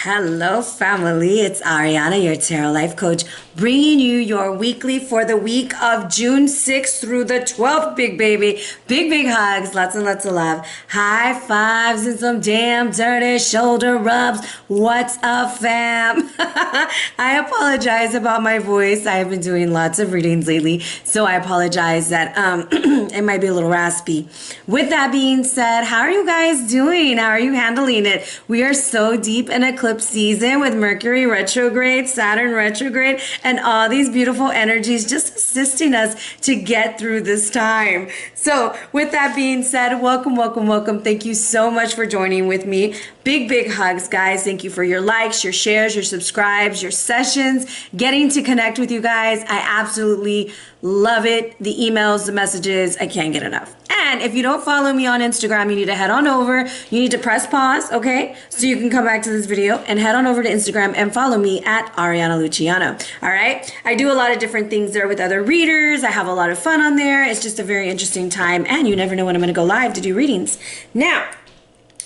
Hello, family. It's Arhinna, your tarot life coach, bringing you your weekly for the week of June 6th through the 12th, big baby. Big hugs, lots and lots of love. High fives and some damn dirty shoulder rubs. What's up, fam? I apologize about my voice. I have been doing lots of readings lately, so I apologize that it might be a little raspy. With that being said, how are you guys doing? How are you handling it? We are so deep in eclipse season with Mercury retrograde, Saturn retrograde, and all these beautiful energies just assisting us to get through this time. So with that being said, welcome. Thank you so much for joining with me. Big hugs, guys. Thank you for your likes, your shares, your subscribes, your sessions, getting to connect with you guys. I absolutely love it. The emails, the messages, I can't get enough. And if you don't follow me on Instagram, you need to head on over. You need to press pause, okay? So you can come back to this video and head on over to Instagram and follow me at Arhinna Luciano. All right? I do a lot of different things there with other readers. I have a lot of fun on there. It's just a very interesting time, and you never know when I'm going to go live to do readings. Now,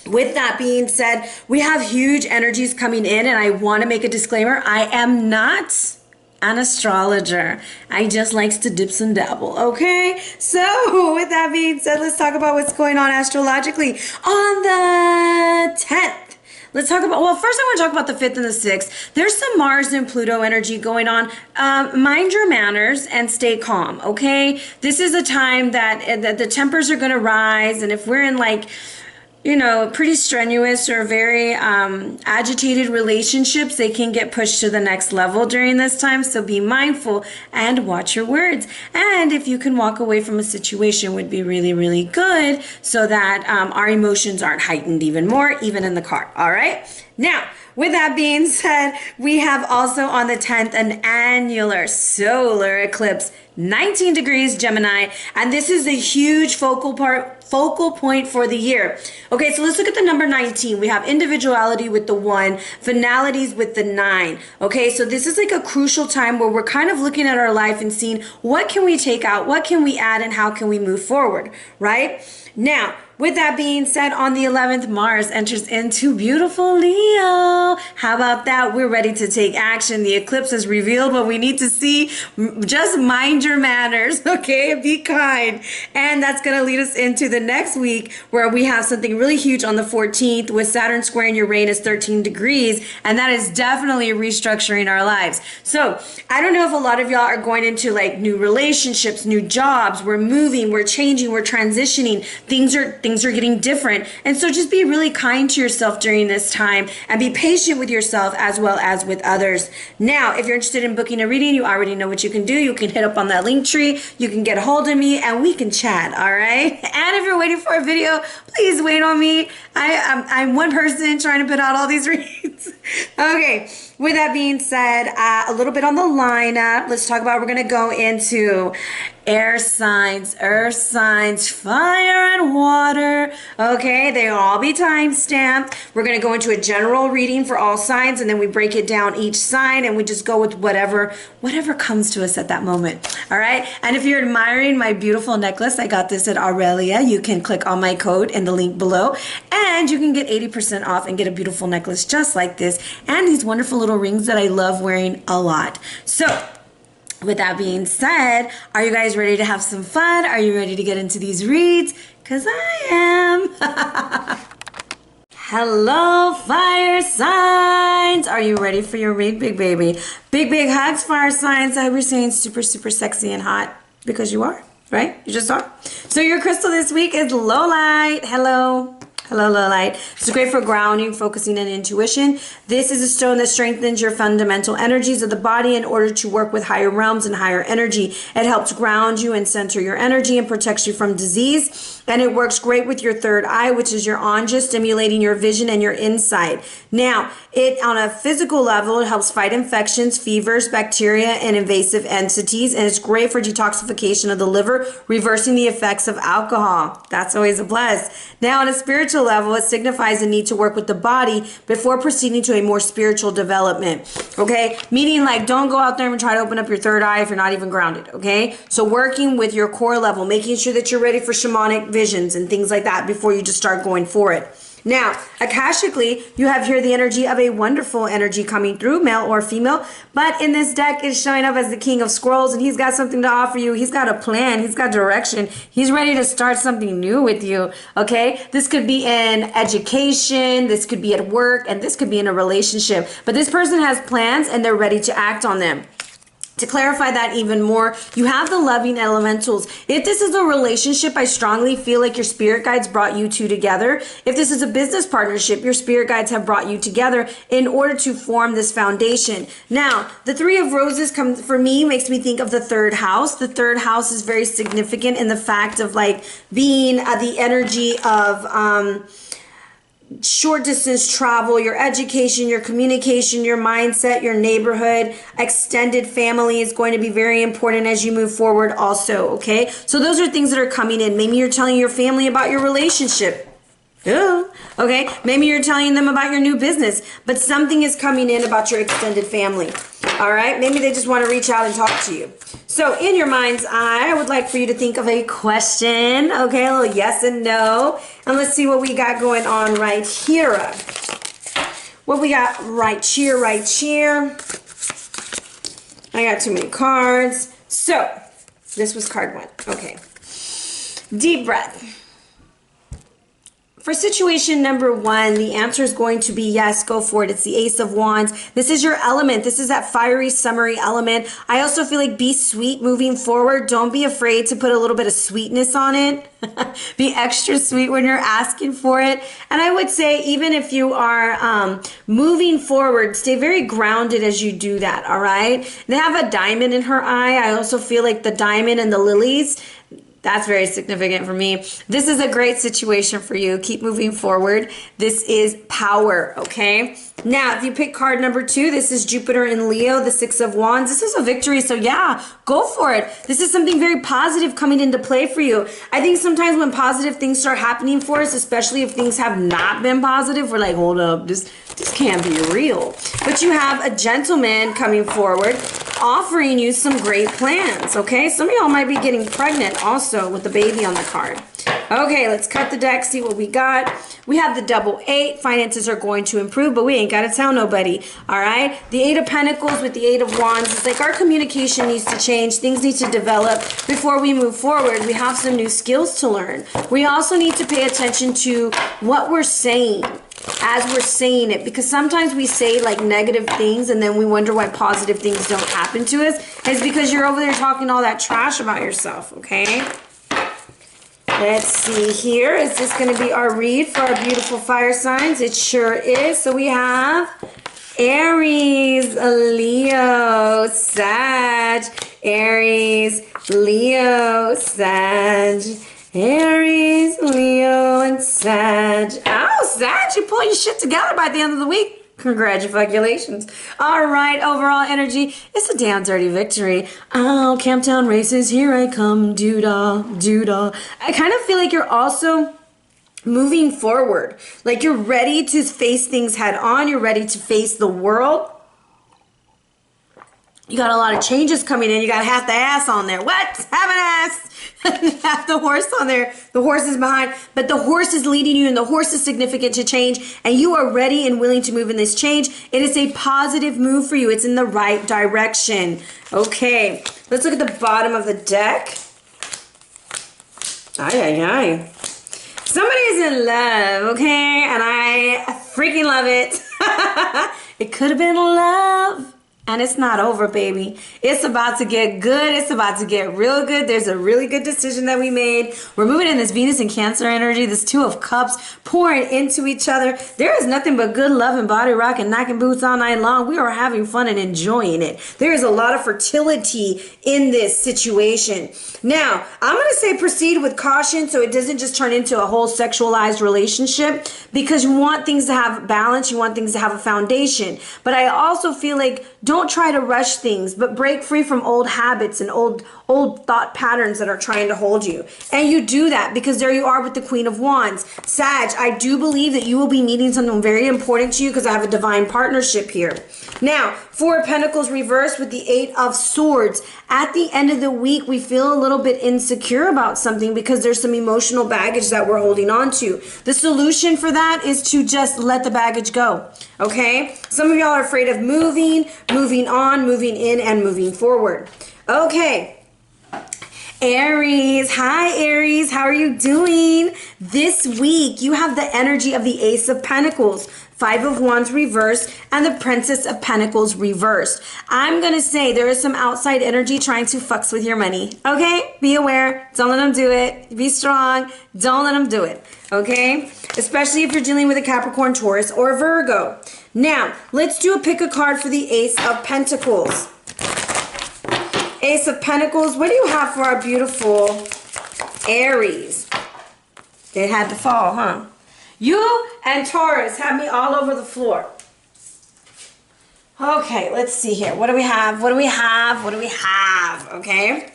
with that being said, we have huge energies coming in, and I want to make a disclaimer. I am not an astrologer. I just likes to dips and dabble, okay? So with that being said, let's talk about what's going on astrologically on the 10th. Let's talk about, well, first I want to talk about the 5th and the 6th. There's some Mars and Pluto energy going on. Mind your manners and stay calm, okay? This is a time that the tempers are going to rise, and if we're in like, you know, pretty strenuous or very agitated relationships, they can get pushed to the next level during this time. So be mindful and watch your words. And if you can walk away from a situation, would be really good, so that our emotions aren't heightened even more, even in the car. All right. Now, with that being said, we have also on the 10th an annular solar eclipse, 19 degrees Gemini, and this is a huge focal point for the year. Okay, so let's look at the number 19. We have individuality with the 1, finalities with the 9. Okay, so this is like a crucial time where we're kind of looking at our life and seeing what can we take out, what can we add, and how can we move forward, right? Now, with that being said, on the 11th, Mars enters into beautiful Leo. How about that? We're ready to take action. The eclipse has revealed what we need to see. Just mind your manners, okay? Be kind. And that's going to lead us into the next week, where we have something really huge on the 14th with Saturn squaring Uranus 13 degrees. And that is definitely restructuring our lives. So I don't know if a lot of y'all are going into like new relationships, new jobs. We're moving, we're changing, we're transitioning. Things are getting different. And so just be really kind to yourself during this time and be patient with yourself as well as with others. Now, if you're interested in booking a reading, you already know what you can do. You can hit up on that link tree. You can get a hold of me and we can chat. All right. And if you're waiting for a video, please wait on me. I'm one person trying to put out all these readings. Okay. With that being said, a little bit on the lineup. Let's talk about, we're going to go into air signs, earth signs, fire, and water. Okay, they'll all be time stamped. We're going to go into a general reading for all signs, and then we break it down each sign, and we just go with whatever comes to us at that moment. All right, and if you're admiring my beautiful necklace, I got this at Aurelia. You can click on my code in the link below, and you can get 80% off and get a beautiful necklace just like this, and these wonderful little rings that I love wearing a lot. So with that being said, are you guys ready to have some fun? Are you ready to get into these reads? Because I am. Hello, fire signs. Are you ready for your read, big baby? Big hugs, fire signs. I hope you're saying super sexy and hot, because you are, right? You just are. So your crystal this week is low light. Hello, low light. This is great for grounding, focusing, and intuition. This is a stone that strengthens your fundamental energies of the body in order to work with higher realms and higher energy. It helps ground you and center your energy and protects you from disease. And it works great with your third eye, which is your anja, stimulating your vision and your insight. Now, on a physical level, it helps fight infections, fevers, bacteria, and invasive entities. And it's great for detoxification of the liver, reversing the effects of alcohol. That's always a plus. Now, on a spiritual level, it signifies a need to work with the body before proceeding to a more spiritual development. Okay? Meaning, like, don't go out there and try to open up your third eye if you're not even grounded. Okay? So working with your core level, making sure that you're ready for shamanic visions and things like that before you just start going for it. Now, Akashically, you have here the energy of a wonderful energy coming through, male or female. But in this deck, is showing up as the King of Scrolls, and he's got something to offer you. He's got a plan. He's got direction. He's ready to start something new with you, okay? This could be in education. This could be at work. And this could be in a relationship. But this person has plans, and they're ready to act on them. To clarify that even more, you have the loving elementals. If this is a relationship, I strongly feel like your spirit guides brought you two together. If this is a business partnership, your spirit guides have brought you together in order to form this foundation. Now, the Three of Roses comes for me, makes me think of the third house. The third house is very significant in the fact of like being the energy of short distance travel, your education, your communication, your mindset, your neighborhood, extended family is going to be very important as you move forward also, okay? So those are things that are coming in. Maybe you're telling your family about your relationship. Ooh, okay? Maybe you're telling them about your new business, but something is coming in about your extended family. All right? Maybe they just want to reach out and talk to you. So in your mind's eye, I would like for you to think of a question, okay? A little yes and no. And let's see what we got going on right here. What we got right here, right here. I got too many cards. So this was card one. Okay. Deep breath. For situation number one, the answer is going to be yes, go for it. It's the Ace of Wands. This is your element. This is that fiery, summery element. I also feel like be sweet moving forward. Don't be afraid to put a little bit of sweetness on it. Be extra sweet when you're asking for it. And I would say even if you are moving forward, stay very grounded as you do that, all right? They have a diamond in her eye. I also feel like the diamond and the lilies, that's very significant for me. This is a great situation for you. Keep moving forward. This is power, okay? Now, if you pick card number two, this is Jupiter in Leo, the Six of Wands. This is a victory, so yeah, go for it. This is something very positive coming into play for you. I think sometimes when positive things start happening for us, especially if things have not been positive, we're like, hold up, this can't be real. But you have a gentleman coming forward offering you some great plans, okay? Some of y'all might be getting pregnant also with the baby on the card. Okay, let's cut the deck, see what we got. We have the double eight. Finances are going to improve, but we ain't got to tell nobody, all right? The Eight of Pentacles with the Eight of Wands. It's like our communication needs to change. Things need to develop before we move forward. We have some new skills to learn. We also need to pay attention to what we're saying as we're saying it, because sometimes we say like negative things and then we wonder why positive things don't happen to us. It's because you're over there talking all that trash about yourself, okay? Let's see here. Is this going to be our read for our beautiful fire signs? It sure is. So we have Aries, Leo, Sag, Aries, Leo, Sag, Aries, Leo, and Sag. Oh, Sag, you pull your shit together by the end of the week. Congratulations. All right, overall energy, it's a damn dirty victory. Oh, Camptown races, here I come, doo-dah, doo-dah. I kind of feel like you're also moving forward. Like you're ready to face things head on. You're ready to face the world. You got a lot of changes coming in. You got half the ass on there. What? Have an ass. Have the horse on there. The horse is behind, but the horse is leading you and the horse is significant to change and you are ready and willing to move in this change. It is a positive move for you. It's in the right direction. Okay, let's look at the bottom of the deck. Ay, ay, ay. Somebody's in love, okay? And I freaking love it. It could have been love. And it's not over, baby. It's about to get good. It's about to get real good. There's a really good decision that we made. We're moving in this Venus and Cancer energy, this Two of Cups pouring into each other. There is nothing but good love and body rock and knocking boots all night long. We are having fun and enjoying it. There is a lot of fertility in this situation. Now, I'm going to say proceed with caution so it doesn't just turn into a whole sexualized relationship, because you want things to have balance. You want things to have a foundation. But I also feel like don't try to rush things, but break free from old habits and old thought patterns that are trying to hold you. And you do that because there you are with the Queen of Wands. Sag, I do believe that you will be meeting something very important to you because I have a divine partnership here. Now, Four of Pentacles reversed with the Eight of Swords. At the end of the week, we feel a little bit insecure about something because there's some emotional baggage that we're holding on to. The solution for that is to just let the baggage go, okay? Some of y'all are afraid of moving on, moving in, and moving forward. Okay. Aries, hi Aries, how are you doing? This week, you have the energy of the Ace of Pentacles, Five of Wands reversed, and the Princess of Pentacles reversed. I'm going to say there is some outside energy trying to fucks with your money, okay? Be aware. Don't let them do it. Be strong. Don't let them do it, okay? Especially if you're dealing with a Capricorn, Taurus, or Virgo. Now, let's do a pick a card for the Ace of Pentacles. Ace of Pentacles, what do you have for our beautiful Aries? They had to fall, huh? You and Taurus have me all over the floor. Okay, let's see here. What do we have? What do we have? What do we have? Okay.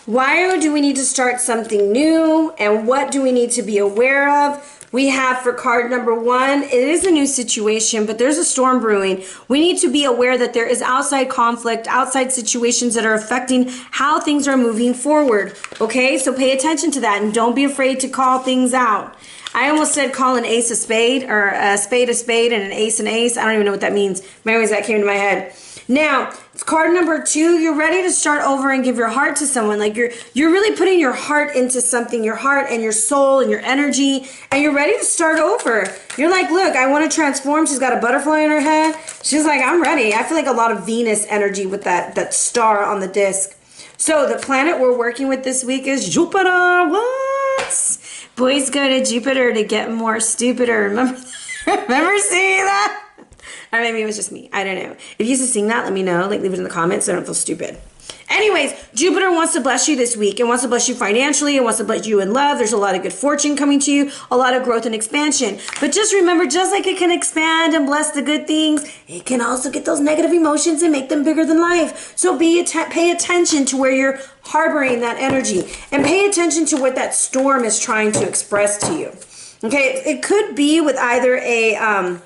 Why do we need to start something new? And what do we need to be aware of? We have for card number one, it is a new situation, but there's a storm brewing. We need to be aware that there is outside conflict, outside situations that are affecting how things are moving forward. Okay, so pay attention to that and don't be afraid to call things out. I almost said call an ace a spade, or a spade and an ace. I don't even know what that means. But anyways, that came to my head. Now, it's card number two. You're ready to start over and give your heart to someone. Like you're really putting your heart into something, your heart and your soul and your energy, and you're ready to start over. You're like, look, I want to transform. She's got a butterfly in her head. She's like, I'm ready. I feel like a lot of Venus energy with that star on the disc. So the planet we're working with this week is Jupiter. What? Boys go to Jupiter to get more stupider. Remember seeing that? Or maybe it was just me. I don't know. If you used to sing that, let me know. Like, leave it in the comments so I don't feel stupid. Anyways, Jupiter wants to bless you this week. It wants to bless you financially. It wants to bless you in love. There's a lot of good fortune coming to you. A lot of growth and expansion. But just remember, just like it can expand and bless the good things, it can also get those negative emotions and make them bigger than life. So pay attention to where you're harboring that energy. And pay attention to what that storm is trying to express to you. Okay, it could be with either a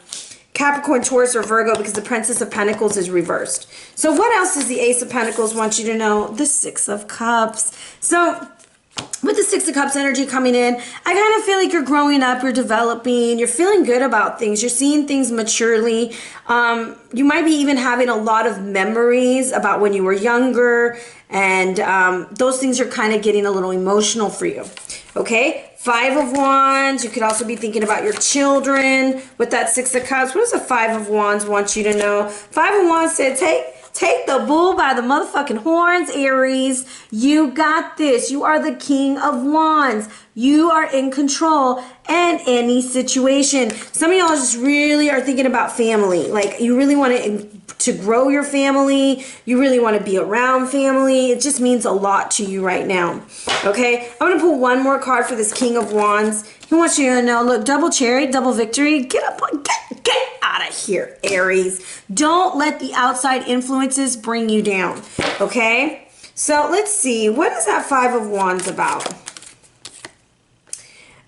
Capricorn, Taurus, or Virgo because the Princess of Pentacles is reversed. So what else does the Ace of Pentacles want you to know? The Six of Cups. So with the Six of Cups energy coming in, I kind of feel like you're growing up, you're developing, you're feeling good about things, you're seeing things maturely. You might be even having a lot of memories about when you were younger, and those things are kind of getting a little emotional for you. Okay? Five of Wands. You could also be thinking about your children with that Six of Cups. What does the Five of Wands want you to know? Five of Wands said, take the bull by the motherfucking horns, Aries. You got this. You are the King of Wands. You are in control in any situation. Some of y'all just really are thinking about family. Like, you really want to grow your family. You really want to be around family. It just means a lot to you right now. Okay, I'm going to pull one more card for this King of Wands. He wants you to know, look, double cherry, double victory. Get up, get out of here, Aries. Don't let the outside influences bring you down. Okay, so let's see. What is that Five of Wands about?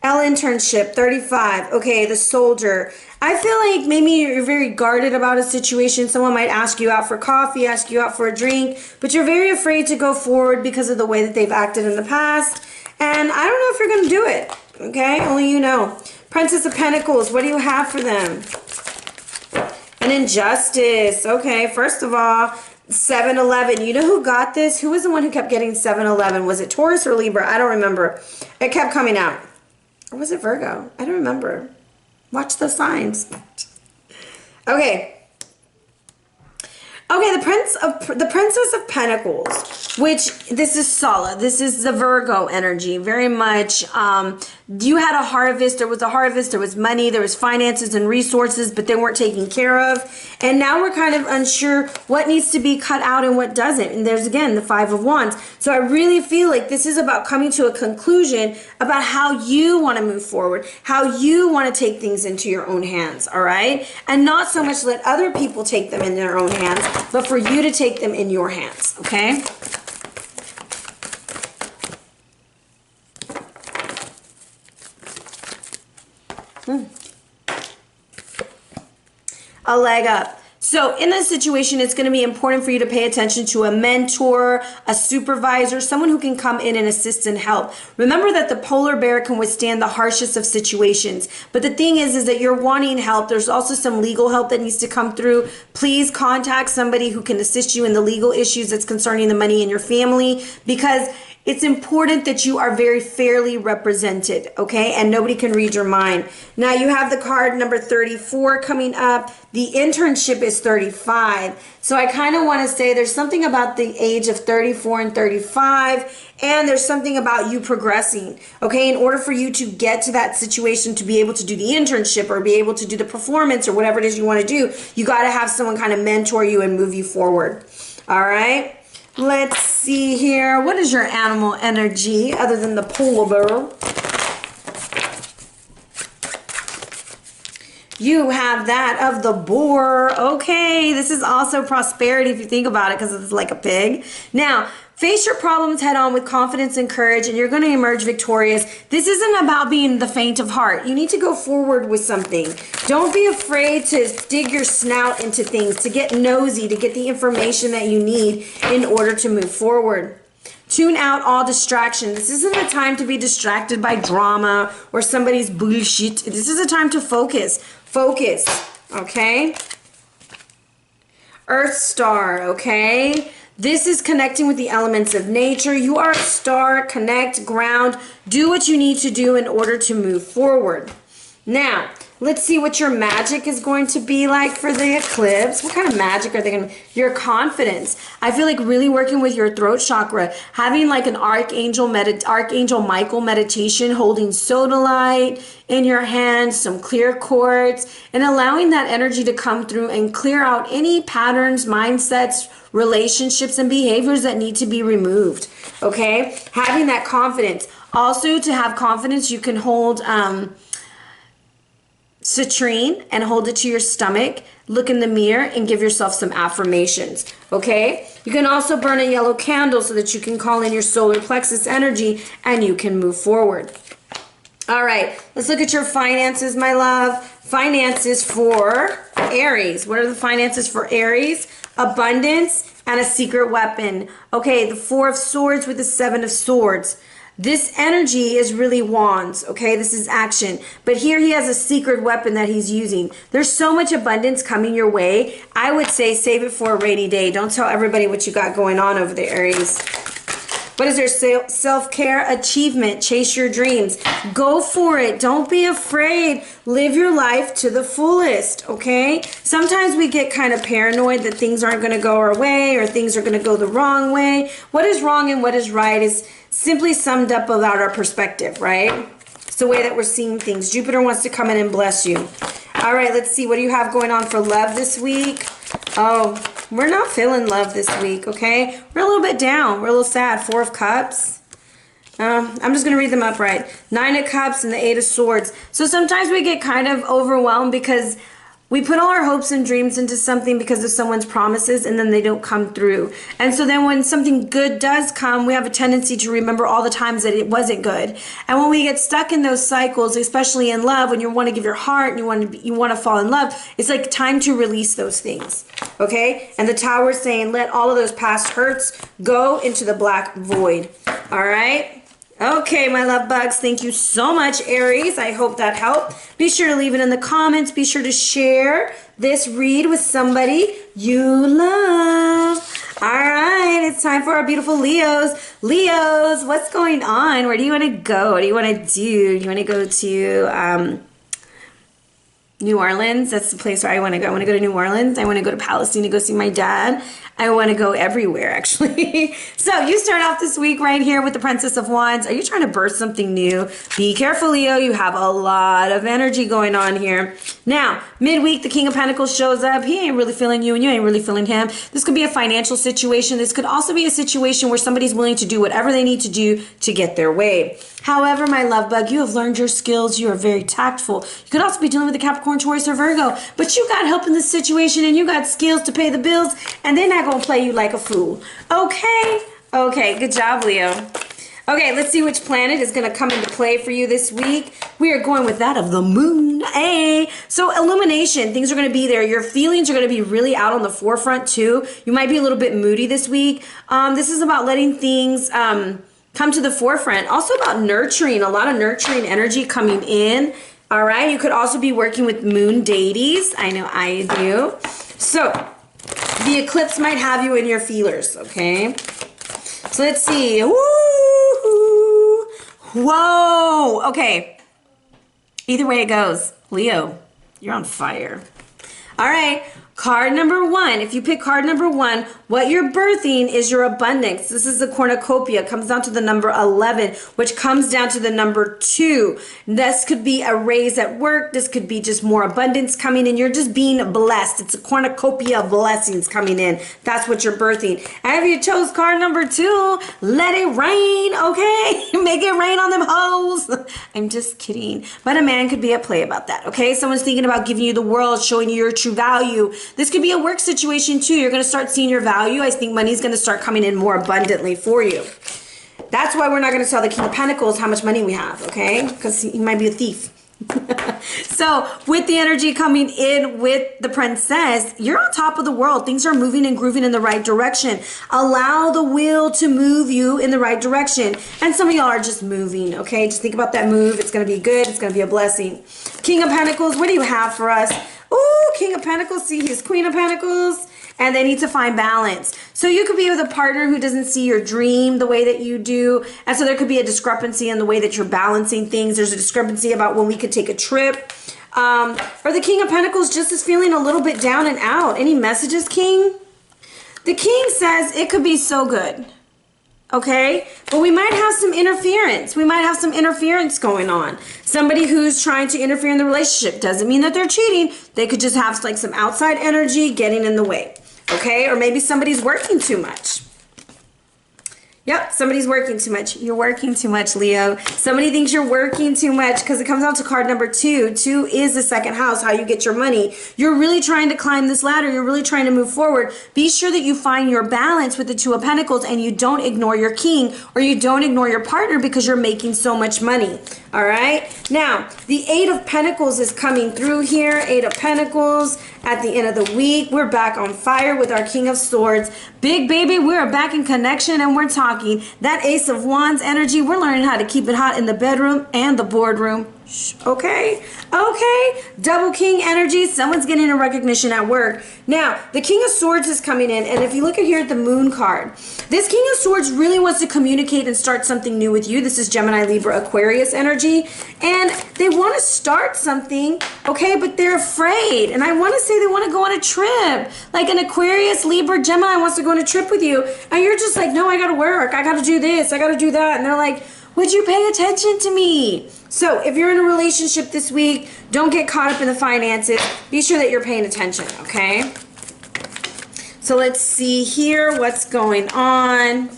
Internship, 35. Okay, the soldier. I feel like maybe you're very guarded about a situation. Someone might ask you out for coffee, ask you out for a drink, but you're very afraid to go forward because of the way that they've acted in the past. And I don't know if you're going to do it. Okay, only you know. Princess of Pentacles, what do you have for them? An injustice. Okay, first of all, 7-11. You know who got this? Who was the one who kept getting 7-11? Was it Taurus or Libra? I don't remember. It kept coming out. Or was it Virgo? I don't remember. Watch those signs. Okay. Okay, the Princess of Pentacles which this is solid. This is the Virgo energy, very much. You had a harvest, there was money, there was finances and resources, but they weren't taken care of. And now we're kind of unsure what needs to be cut out and what doesn't. And there's, again, the Five of Wands. So I really feel like this is about coming to a conclusion about how you want to move forward, how you want to take things into your own hands, all right? And not so much let other people take them in their own hands, but for you to take them in your hands, okay? A leg up. So in this situation, it's going to be important for you to pay attention to a mentor, a supervisor, someone who can come in and assist and help. Remember that the polar bear can withstand the harshest of situations. But the thing is that you're wanting help. There's also some legal help that needs to come through. Please contact somebody who can assist you in the legal issues that's concerning the money in your family, because it's important that you are very fairly represented, okay? And nobody can read your mind. Now you have the card number 34 coming up. The internship is 35. So I kind of want to say there's something about the age of 34 and 35, and there's something about you progressing, okay? In order for you to get to that situation to be able to do the internship or be able to do the performance or whatever it is you want to do, you got to have someone kind of mentor you and move you forward, all right? Let's see here. What is your animal energy other than the polar bear? You have that of the boar. Okay, this is also prosperity if you think about it, because it's like a pig. Now, face your problems head on with confidence and courage, and you're going to emerge victorious. This isn't about being the faint of heart. You need to go forward with something. Don't be afraid to dig your snout into things, to get nosy, to get the information that you need in order to move forward. Tune out all distractions. This isn't a time to be distracted by drama or somebody's bullshit. This is a time to focus. Focus, okay? Earth star, okay? This is connecting with the elements of nature. You are a star. Connect, ground. Do what you need to do in order to move forward. Now, let's see what your magic is going to be like for the eclipse. What kind of magic are they going to... Your confidence. I feel like really working with your throat chakra. Having like an Archangel Michael meditation, holding sodalite in your hand, some clear quartz, and allowing that energy to come through and clear out any patterns, mindsets, relationships, and behaviors that need to be removed. Okay? Having that confidence. Also, to have confidence, you can hold... citrine and hold it to your stomach, look in the mirror and give yourself some affirmations, okay? You can also burn a yellow candle so that you can call in your solar plexus energy and you can move forward. All right, let's look at your finances, my love. Finances for Aries. What are the finances for Aries? Abundance and a secret weapon. Okay, the Four of Swords with the Seven of Swords. This energy is really wands, okay? This is action. But here he has a secret weapon that he's using. There's so much abundance coming your way. I would say save it for a rainy day. Don't tell everybody what you got going on over there, Aries. What is there? Self-care, achievement, chase your dreams. Go for it. Don't be afraid. Live your life to the fullest, okay? Sometimes we get kind of paranoid that things aren't going to go our way or things are going to go the wrong way. What is wrong and what is right is simply summed up about our perspective, right? It's the way that we're seeing things. Jupiter wants to come in and bless you. All right, let's see. What do you have going on for love this week? Oh, we're not feeling love this week, okay? We're a little bit down. We're a little sad. Four of Cups. I'm just going to read them upright. Nine of Cups and the Eight of Swords. So sometimes we get kind of overwhelmed because we put all our hopes and dreams into something because of someone's promises and then they don't come through. And so then when something good does come, we have a tendency to remember all the times that it wasn't good. And when we get stuck in those cycles, especially in love, when you want to give your heart and you want to fall in love, it's like time to release those things. Okay? And the Tower is saying, let all of those past hurts go into the black void. All right? Okay, my love bugs, thank you so much, Aries. I hope that helped. Be sure to leave it in the comments. Be sure to share this read with somebody you love. All right, it's time for our beautiful Leos. Leos, what's going on? Where do you want to go? What do you want to do? You want to go to New Orleans, that's the place where I want to go. I want to go to New Orleans. I want to go to Palestine to go see my dad. I want to go everywhere, actually. So you start off this week right here with the Princess of Wands. Are you trying to birth something new? Be careful, Leo. You have a lot of energy going on here. Now, midweek, the King of Pentacles shows up. He ain't really feeling you and you ain't really feeling him. This could be a financial situation. This could also be a situation where somebody's willing to do whatever they need to do to get their way. However, my love bug, you have learned your skills. You are very tactful. You could also be dealing with a Capricorn, Taurus, or Virgo, but you got help in this situation and you got skills to pay the bills, and they're not going to play you like a fool. Okay? Okay, good job, Leo. Okay, let's see which planet is going to come into play for you this week. We are going with that of the moon. Hey, so illumination, things are going to be there. Your feelings are going to be really out on the forefront too. You might be a little bit moody this week. This is about letting things come to the forefront. Also about nurturing, a lot of nurturing energy coming in. All right, you could also be working with moon deities. I know I do. So the eclipse might have you in your feelers, okay? So let's see. Woo! Whoa! Okay. Either way it goes, Leo, you're on fire. All right. Card number 1, if you pick card number 1, what you're birthing is your abundance. This is the cornucopia. It comes down to the number 11, which comes down to the number 2. This could be a raise at work. This could be just more abundance coming in. You're just being blessed. It's a cornucopia of blessings coming in. That's what you're birthing. And if you chose card number 2, let it rain, okay? Make it rain on them hoes. I'm just kidding. But a man could be at play about that, okay? Someone's thinking about giving you the world, showing you your true value. This could be a work situation too. You're going to start seeing your value. I think money's going to start coming in more abundantly for you. That's why we're not going to tell the King of Pentacles how much money we have, okay? Because he might be a thief. So with the energy coming in with the princess, you're on top of the world. Things are moving and grooving in the right direction. Allow the wheel to move you in the right direction. And some of y'all are just moving, okay? Just think about that move. It's going to be good. It's going to be a blessing. King of Pentacles, what do you have for us? Ooh, King of Pentacles. See, he's Queen of Pentacles. And they need to find balance. So you could be with a partner who doesn't see your dream the way that you do. And so there could be a discrepancy in the way that you're balancing things. There's a discrepancy about when we could take a trip. Or the King of Pentacles just is feeling a little bit down and out. Any messages, King? The King says it could be so good. Okay? But we might have some interference. We might have some interference going on. Somebody who's trying to interfere in the relationship doesn't mean that they're cheating. They could just have like some outside energy getting in the way. Okay? Or maybe somebody's working too much. Yep, somebody's working too much. You're working too much, Leo. Somebody thinks you're working too much because it comes down to card number 2. 2 is the second house, how you get your money. You're really trying to climb this ladder. You're really trying to move forward. Be sure that you find your balance with the 2 of Pentacles and you don't ignore your king or you don't ignore your partner because you're making so much money. All right? Now, the 8 of Pentacles is coming through here. 8 of Pentacles at the end of the week. We're back on fire with our King of Swords. Big baby, we're back in connection and we're talking. That Ace of Wands energy, we're learning how to keep it hot in the bedroom and the boardroom. Okay, okay. Double King energy, someone's getting a recognition at work. Now, the King of Swords is coming in, and if you look at here at the Moon card, this King of Swords really wants to communicate and start something new with you. This is Gemini, Libra, Aquarius energy, and they want to start something, okay, but they're afraid, and I want to say they want to go on a trip. Like an Aquarius, Libra, Gemini wants to go on a trip with you, and you're just like, no, I got to work, I got to do this, I got to do that, and they're like, would you pay attention to me? So if you're in a relationship this week, don't get caught up in the finances. Be sure that you're paying attention, okay? So let's see here what's going on.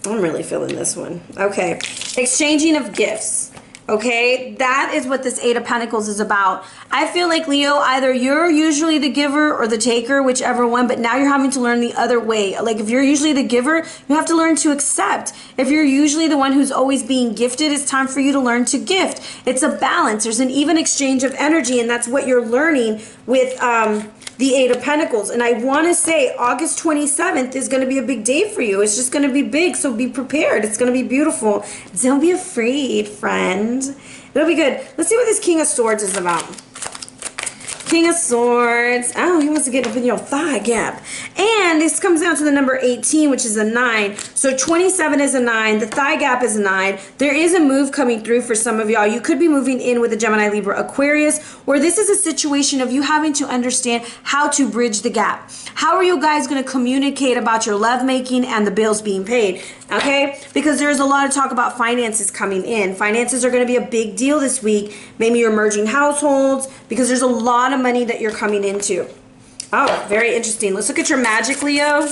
I'm really feeling this one. Okay. Exchanging of gifts. Okay, that is what this 8 of Pentacles is about. I feel like, Leo, either you're usually the giver or the taker, whichever one, but now you're having to learn the other way. Like if you're usually the giver, you have to learn to accept. If you're usually the one who's always being gifted, it's time for you to learn to gift. It's a balance. There's an even exchange of energy, and that's what you're learning with the 8 of Pentacles. And I want to say August 27th is going to be a big day for you. It's just going to be big, so be prepared. It's going to be beautiful. Don't be afraid, friend. It'll be good. Let's see what this King of Swords is about. King of Swords. Oh, he wants to get up in your thigh gap. And this comes down to the number 18, which is a 9. So 27 is a 9. The thigh gap is a 9. There is a move coming through for some of y'all. You could be moving in with a Gemini, Libra, Aquarius, or this is a situation of you having to understand how to bridge the gap. How are you guys going to communicate about your lovemaking and the bills being paid? Okay? Because there's a lot of talk about finances coming in. Finances are going to be a big deal this week. Maybe you're merging households because there's a lot of money that you're coming into. Oh, very interesting. Let's look at your magic, Leo.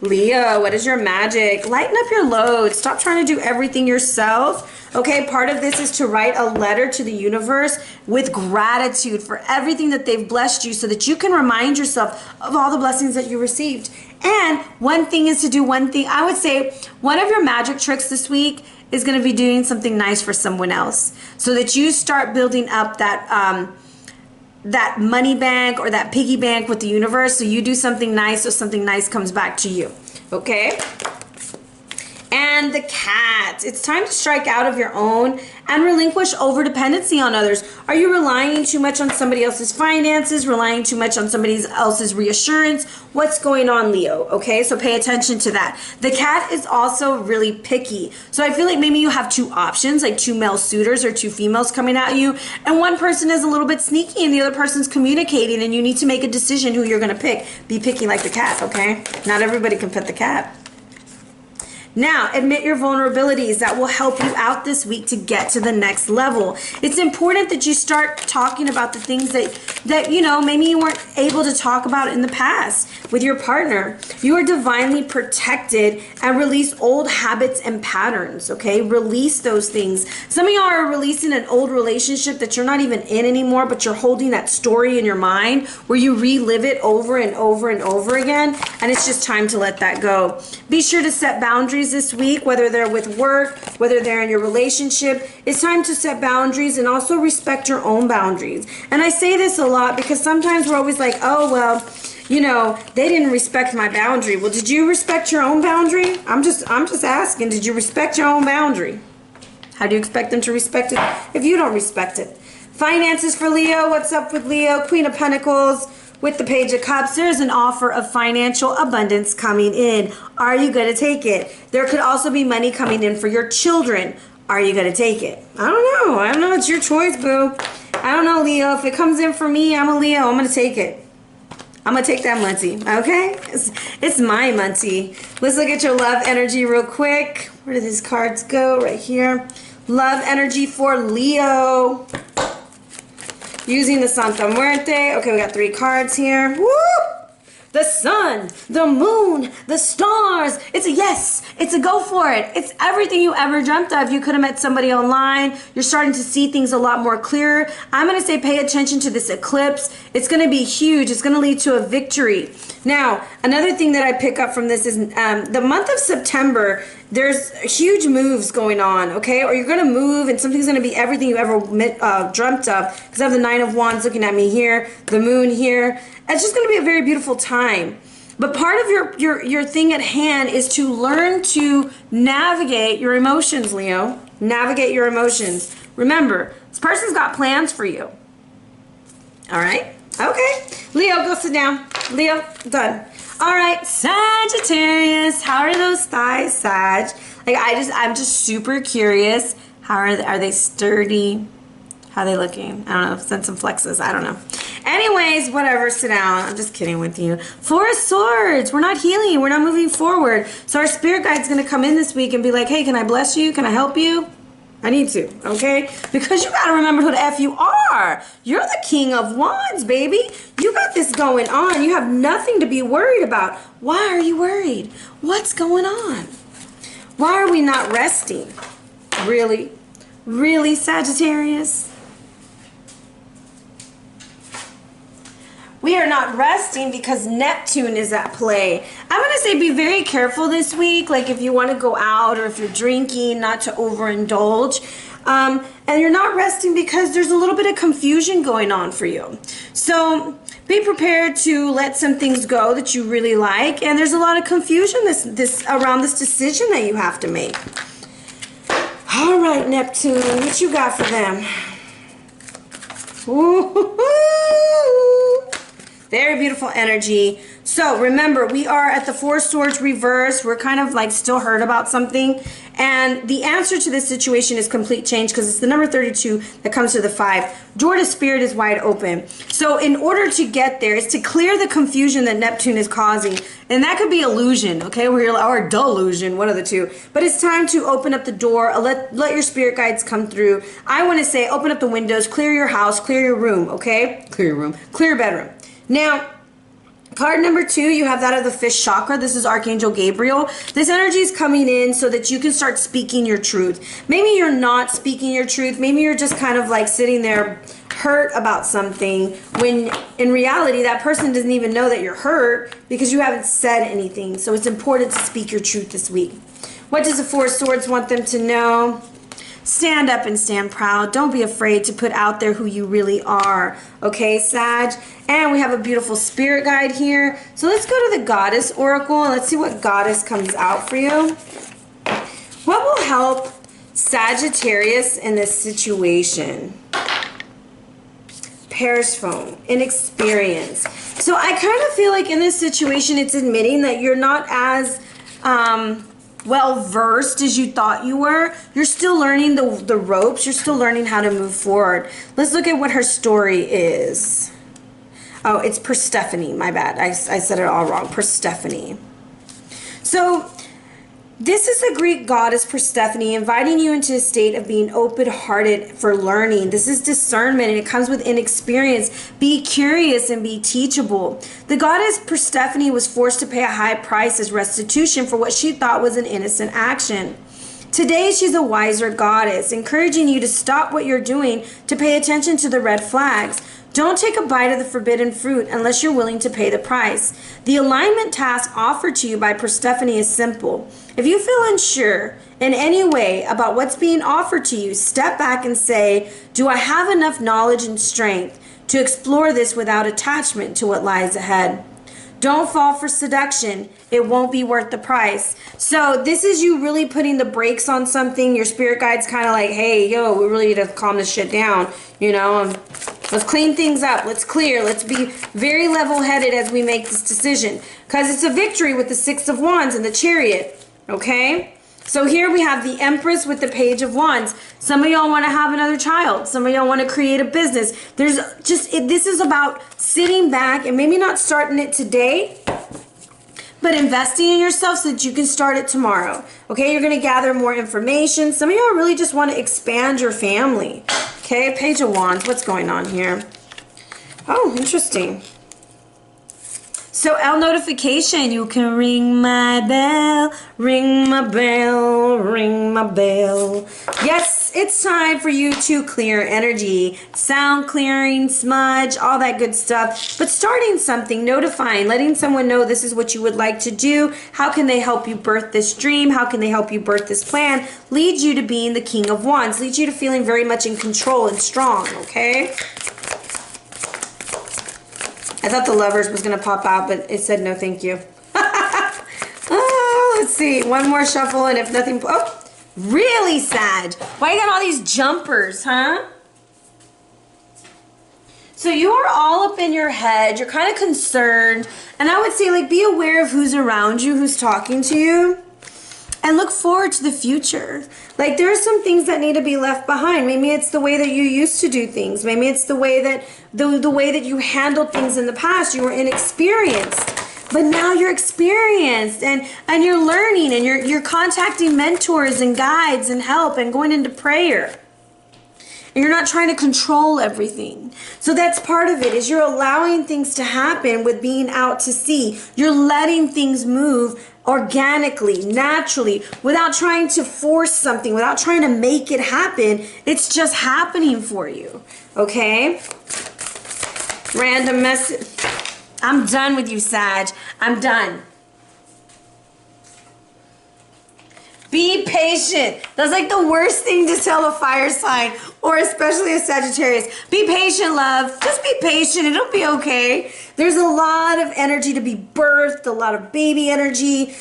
Leo, what is your magic? Lighten up your load. Stop trying to do everything yourself. Okay, part of this is to write a letter to the universe with gratitude for everything that they've blessed you so that you can remind yourself of all the blessings that you received. And one thing is to do one thing. I would say one of your magic tricks this week is going to be doing something nice for someone else so that you start building up that that money bank or that piggy bank with the universe. So you do something nice so something nice comes back to you. Okay? And the cat. It's time to strike out of your own and relinquish over-dependency on others. Are you relying too much on somebody else's finances? Relying too much on somebody else's reassurance? What's going on, Leo? Okay, so pay attention to that. The cat is also really picky. So I feel like maybe you have two options, like two male suitors or two females coming at you, and one person is a little bit sneaky and the other person's communicating, and you need to make a decision who you're going to pick. Be picky like the cat, okay? Not everybody can pet the cat. Now, admit your vulnerabilities. That will help you out this week to get to the next level. It's important that you start talking about the things that you know, maybe you weren't able to talk about in the past with your partner. You are divinely protected, and release old habits and patterns, okay? Release those things. Some of y'all are releasing an old relationship that you're not even in anymore, but you're holding that story in your mind where you relive it over and over and over again, and it's just time to let that go. Be sure to set boundaries this week, whether they're with work, whether they're in your relationship. It's time to set boundaries and also respect your own boundaries. And I say this a lot because sometimes we're always like, oh, well, you know, they didn't respect my boundary. Well, did you respect your own boundary? I'm just asking, did you respect your own boundary? How do you expect them to respect it if you don't respect it? Finances for Leo. What's up with Leo? Queen of Pentacles. With the Page of Cups, there's an offer of financial abundance coming in. Are you going to take it? There could also be money coming in for your children. Are you going to take it? I don't know. I don't know. It's your choice, boo. I don't know, Leo. If it comes in for me, I'm a Leo. I'm going to take it. I'm going to take that Muncie, okay? It's my Muncie. Let's look at your love energy real quick. Where do these cards go? Right here. Love energy for Leo. Using the Santa Muerte. Okay, we got 3 cards here. Woo! The sun, the moon, the stars. It's a yes. It's a go for it. It's everything you ever dreamt of. You could have met somebody online. You're starting to see things a lot more clearer. I'm going to say pay attention to this eclipse. It's going to be huge. It's going to lead to a victory. Now, another thing that I pick up from this is the month of September, there's huge moves going on, okay? Or you're going to move and something's going to be everything you ever dreamt of. Because I have the 9 of Wands looking at me here, the moon here. It's just going to be a very beautiful time. But part of your thing at hand is to learn to navigate your emotions, Leo. Navigate your emotions. Remember, this person's got plans for you. All right? Okay. Leo, go sit down. Leo, done. All right, Sagittarius. How are those thighs, Sag? Like I'm just super curious. How are they sturdy? How are they looking? I don't know. Send some flexes. I don't know. Anyways, whatever. Sit down. I'm just kidding with you. 4 of Swords. We're not healing. We're not moving forward. So our spirit guide's going to come in this week and be like, hey, can I bless you? Can I help you? I need to, okay? Because you got to remember who the F you are. You're the King of Wands, baby. You got this going on. You have nothing to be worried about. Why are you worried? What's going on? Why are we not resting? Really? Really, Sagittarius? We are not resting because Neptune is at play. I'm going to say be very careful this week. Like if you want to go out or if you're drinking, not to overindulge. And you're not resting because there's a little bit of confusion going on for you. So be prepared to let some things go that you really like. And there's a lot of confusion around this decision that you have to make. All right, Neptune, what you got for them? Ooh. Very beautiful energy. So remember, we are at the Four Swords reverse. We're kind of like still hurt about something. And the answer to this situation is complete change because it's the number 32 that comes to the 5. Door to spirit is wide open. So in order to get there, is to clear the confusion that Neptune is causing. And that could be illusion, okay? Or delusion, one of the two. But it's time to open up the door. Let your spirit guides come through. I want to say open up the windows, clear your house, clear your room, okay? Clear your room. Clear your bedroom. Now, card number 2, you have that of the fish chakra. This is Archangel Gabriel. This energy is coming in so that you can start speaking your truth. Maybe you're not speaking your truth. Maybe you're just kind of like sitting there hurt about something when in reality that person doesn't even know that you're hurt because you haven't said anything. So it's important to speak your truth this week. What does the Four of Swords want them to know? Stand up and stand proud. Don't be afraid to put out there who you really are. Okay, Sag? And we have a beautiful spirit guide here. So let's go to the Goddess Oracle and let's see what Goddess comes out for you. What will help Sagittarius in this situation? Persephone, inexperience. So I kind of feel like in this situation it's admitting that you're not as well versed as you thought you were. You're still learning the ropes. You're still learning how to move forward. Let's look at what her story is. Oh, it's Persephone. My bad. I said it all wrong. Persephone. So this is the Greek goddess Persephone inviting you into a state of being open-hearted for learning. This is discernment and it comes with inexperience. Be curious and be teachable. The goddess Persephone was forced to pay a high price as restitution for what she thought was an innocent action. Today she's a wiser goddess, encouraging you to stop what you're doing to pay attention to the red flags. Don't take a bite of the forbidden fruit unless you're willing to pay the price. The alignment task offered to you by Persephone is simple. If you feel unsure in any way about what's being offered to you, step back and say, do I have enough knowledge and strength to explore this without attachment to what lies ahead? Don't fall for seduction. It won't be worth the price. So this is you really putting the brakes on something. Your spirit guide's kind of like, hey, yo, we really need to calm this shit down, you know, let's clean things up. Let's clear. Let's be very level-headed as we make this decision. Because it's a victory with the Six of Wands and the Chariot. Okay? So here we have the Empress with the Page of Wands. Some of y'all want to have another child. Some of y'all want to create a business. There's just, this is about sitting back and maybe not starting it today, but investing in yourself so that you can start it tomorrow. Okay? You're going to gather more information. Some of y'all really just want to expand your family. Okay, Page of Wands, what's going on here? Oh, interesting. So, L notification, you can ring my bell, ring my bell, ring my bell. Yes, it's time for you to clear energy, sound clearing, smudge, all that good stuff. But starting something, notifying, letting someone know this is what you would like to do. How can they help you birth this dream? How can they help you birth this plan? Leads you to being the King of Wands, leads you to feeling very much in control and strong, okay? I thought the Lovers was going to pop out, but it said no thank you. Oh, let's see. One more shuffle, and if nothing... Oh, really, Sag? Why you got all these jumpers, huh? So you are all up in your head. You're kind of concerned. And I would say, like, be aware of who's around you, who's talking to you. And look forward to the future. Like, there are some things that need to be left behind. Maybe it's the way that you used to do things. Maybe it's the way that the way that you handled things in the past. You were inexperienced. But now you're experienced and you're learning and you're contacting mentors and guides and help and going into prayer. And you're not trying to control everything. So that's part of it, is you're allowing things to happen with being out to sea. You're letting things move organically, naturally, without trying to force something, without trying to make it happen. It's just happening for you. Okay? Random message. I'm done with you, Sag. I'm done. Be patient. That's like the worst thing to tell a fire sign, or especially a Sagittarius. Be patient, love. Just be patient. It'll be okay. There's a lot of energy to be birthed, a lot of baby energy,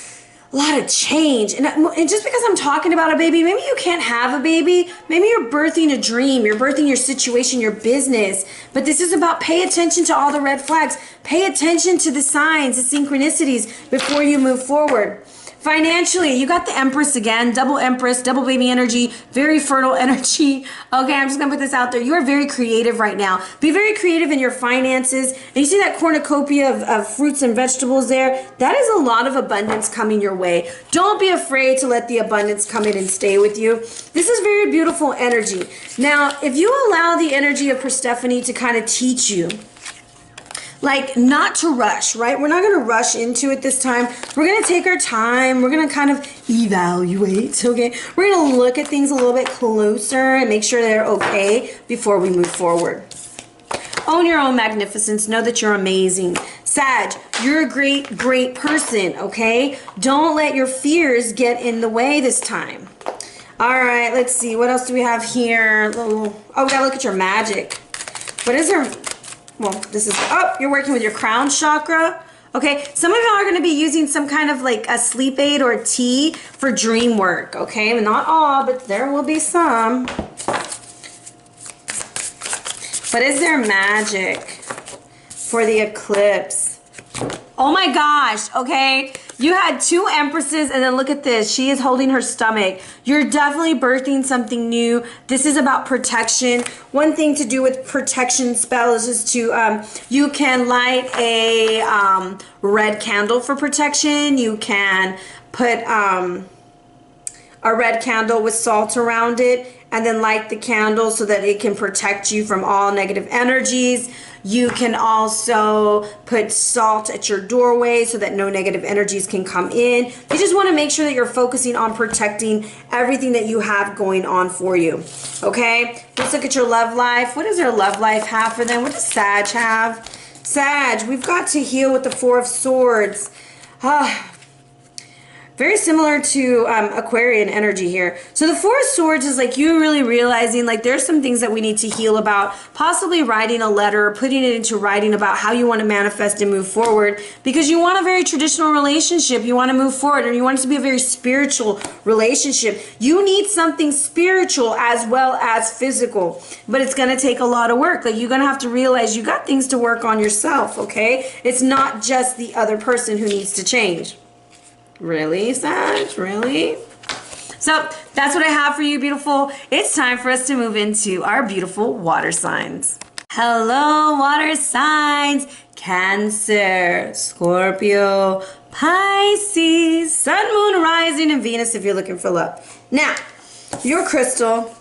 a a lot of change. And just because I'm talking about a baby, maybe you can't have a baby. Maybe you're birthing a dream. You're birthing your situation, your business. But this is about pay attention to all the red flags. Pay attention to the signs, the synchronicities before you move forward. Financially, you got the Empress again, double Empress, double baby energy, very fertile energy. Okay, I'm just gonna put this out there. You are very creative right now. Be very creative in your finances. And you see that cornucopia of fruits and vegetables there? That is a lot of abundance coming your way. Don't be afraid to let the abundance come in and stay with you. This is very beautiful energy. Now, if you allow the energy of Persephone to kind of teach you, like, not to rush, right? We're not going to rush into it this time. We're going to take our time. We're going to kind of evaluate, okay? We're going to look at things a little bit closer and make sure they're okay before we move forward. Own your own magnificence. Know that you're amazing. Sag, you're a great, great person, okay? Don't let your fears get in the way this time. All right, let's see. What else do we have here? Oh, we got to look at your magic. What is there? Well, this is, you're working with your crown chakra. Okay, some of y'all are going to be using some kind of like a sleep aid or a tea for dream work. Okay, not all, but there will be some. What is their magic for the eclipse? Oh my gosh, okay. You had two empresses, and then look at this. She is holding her stomach. You're definitely birthing something new. This is about protection. One thing to do with protection spells is to, you can light a red candle for protection. You can put a red candle with salt around it, and then light the candle so that it can protect you from all negative energies. You can also put salt at your doorway so that no negative energies can come in. You just want to make sure that you're focusing on protecting everything that you have going on for you. Okay? Let's look at your love life. What does your love life have for them? What does Sag have? Sag, we've got to heal with the Four of Swords. Very similar to Aquarian energy here. So the Four of Swords is like you really realizing like there's some things that we need to heal about, possibly writing a letter or putting it into writing about how you want to manifest and move forward, because you want a very traditional relationship. You want to move forward, and you want it to be a very spiritual relationship. You need something spiritual as well as physical, but it's going to take a lot of work. Like you're going to have to realize you got things to work on yourself, okay? It's not just the other person who needs to change. Really, Sag? Really? So that's what I have for you, beautiful. It's time for us to move into our beautiful water signs. Hello, water signs. Cancer, Scorpio, Pisces, Sun, Moon, Rising, and Venus if you're looking for love. Now, your crystal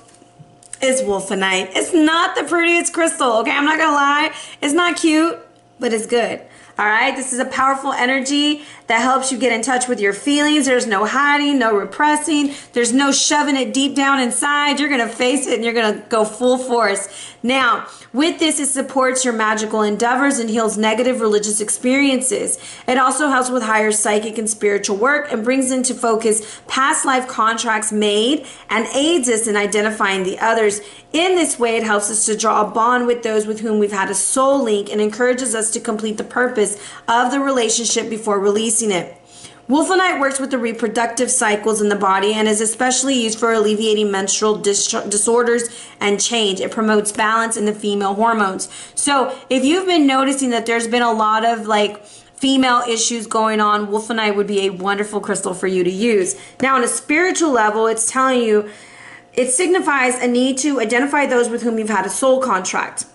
is Wolfenite. It's not the prettiest crystal, okay? I'm not gonna lie. It's not cute, but it's good. All right, this is a powerful energy that helps you get in touch with your feelings. There's no hiding, no repressing. There's no shoving it deep down inside. You're going to face it and you're going to go full force. Now, with this, it supports your magical endeavors and heals negative religious experiences. It also helps with higher psychic and spiritual work and brings into focus past life contracts made and aids us in identifying the others. In this way, it helps us to draw a bond with those with whom we've had a soul link and encourages us to complete the purpose of the relationship before releasing it. Wolfenite works with the reproductive cycles in the body and is especially used for alleviating menstrual disorders and change. It promotes balance in the female hormones. So if you've been noticing that there's been a lot of like female issues going on, Wolfenite would be a wonderful crystal for you to use. Now on a spiritual level, it's telling you, it signifies a need to identify those with whom you've had a soul contract.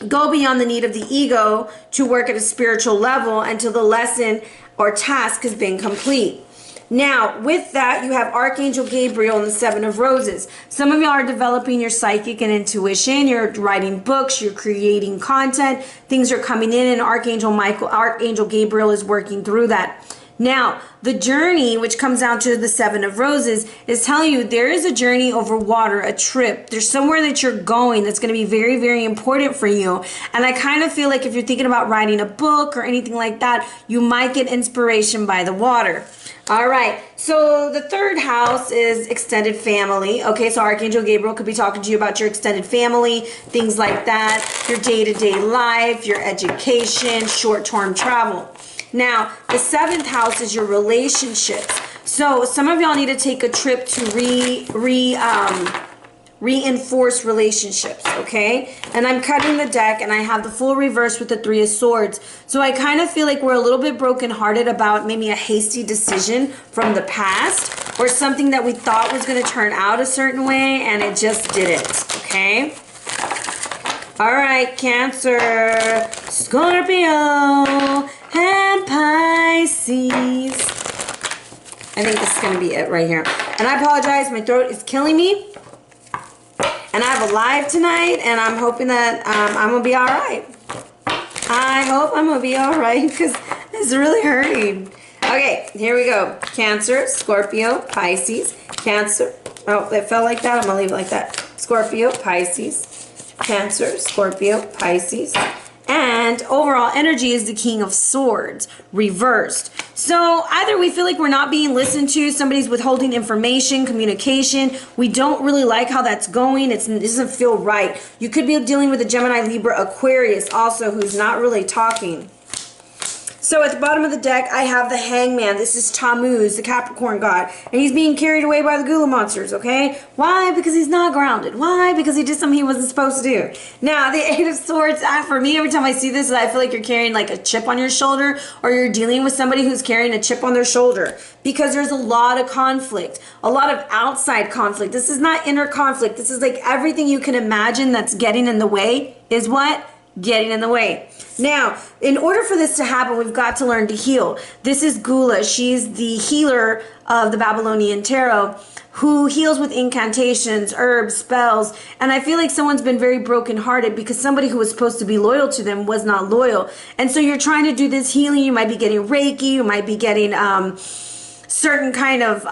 Go beyond the need of the ego to work at a spiritual level until the lesson or task has been complete. Now, with that, you have Archangel Gabriel and the Seven of Roses. Some of y'all are developing your psychic and intuition. You're writing books. You're creating content. Things are coming in, and Archangel Gabriel is working through that. Now, the journey, which comes down to the Seven of Roses, is telling you there is a journey over water, a trip. There's somewhere that you're going that's going to be very, very important for you. And I kind of feel like if you're thinking about writing a book or anything like that, you might get inspiration by the water. All right, so the third house is extended family. Okay, so Archangel Gabriel could be talking to you about your extended family, things like that, your day-to-day life, your education, short-term travel. Now, the 7th house is your relationships. So some of y'all need to take a trip to reinforce relationships, okay? And I'm cutting the deck, and I have the full reverse with the 3 of Swords. So I kind of feel like we're a little bit brokenhearted about maybe a hasty decision from the past, or something that we thought was going to turn out a certain way, and it just didn't, okay? All right, Cancer, Scorpio, and Pisces. I think this is going to be it right here. And I apologize, my throat is killing me. And I have a live tonight, and I'm hoping that I'm going to be all right. I hope I'm going to be all right, because it's really hurting. Okay, here we go. Cancer, Scorpio, Pisces, Cancer. Oh, it fell like that. I'm going to leave it like that. Scorpio, Pisces, Cancer, Scorpio, Pisces. And overall energy is the King of Swords, reversed. So either we feel like we're not being listened to, somebody's withholding information, communication. We don't really like how that's going. It doesn't feel right. You could be dealing with a Gemini, Libra, Aquarius also who's not really talking. So at the bottom of the deck, I have the Hangman. This is Tammuz, the Capricorn god. And he's being carried away by the Gula monsters, okay? Why? Because he's not grounded. Why? Because he did something he wasn't supposed to do. Now, the 8 of Swords, for me, every time I see this, I feel like you're carrying like a chip on your shoulder, or you're dealing with somebody who's carrying a chip on their shoulder. Because there's a lot of conflict, a lot of outside conflict. This is not inner conflict. This is like everything you can imagine that's getting in the way is what? Getting in the way. Now, in order for this to happen, we've got to learn to heal. This is Gula. She's the healer of the Babylonian tarot, who heals with incantations, herbs, spells. And I feel like someone's been very brokenhearted because somebody who was supposed to be loyal to them was not loyal. And so you're trying to do this healing. You might be getting Reiki. You might be getting certain kind of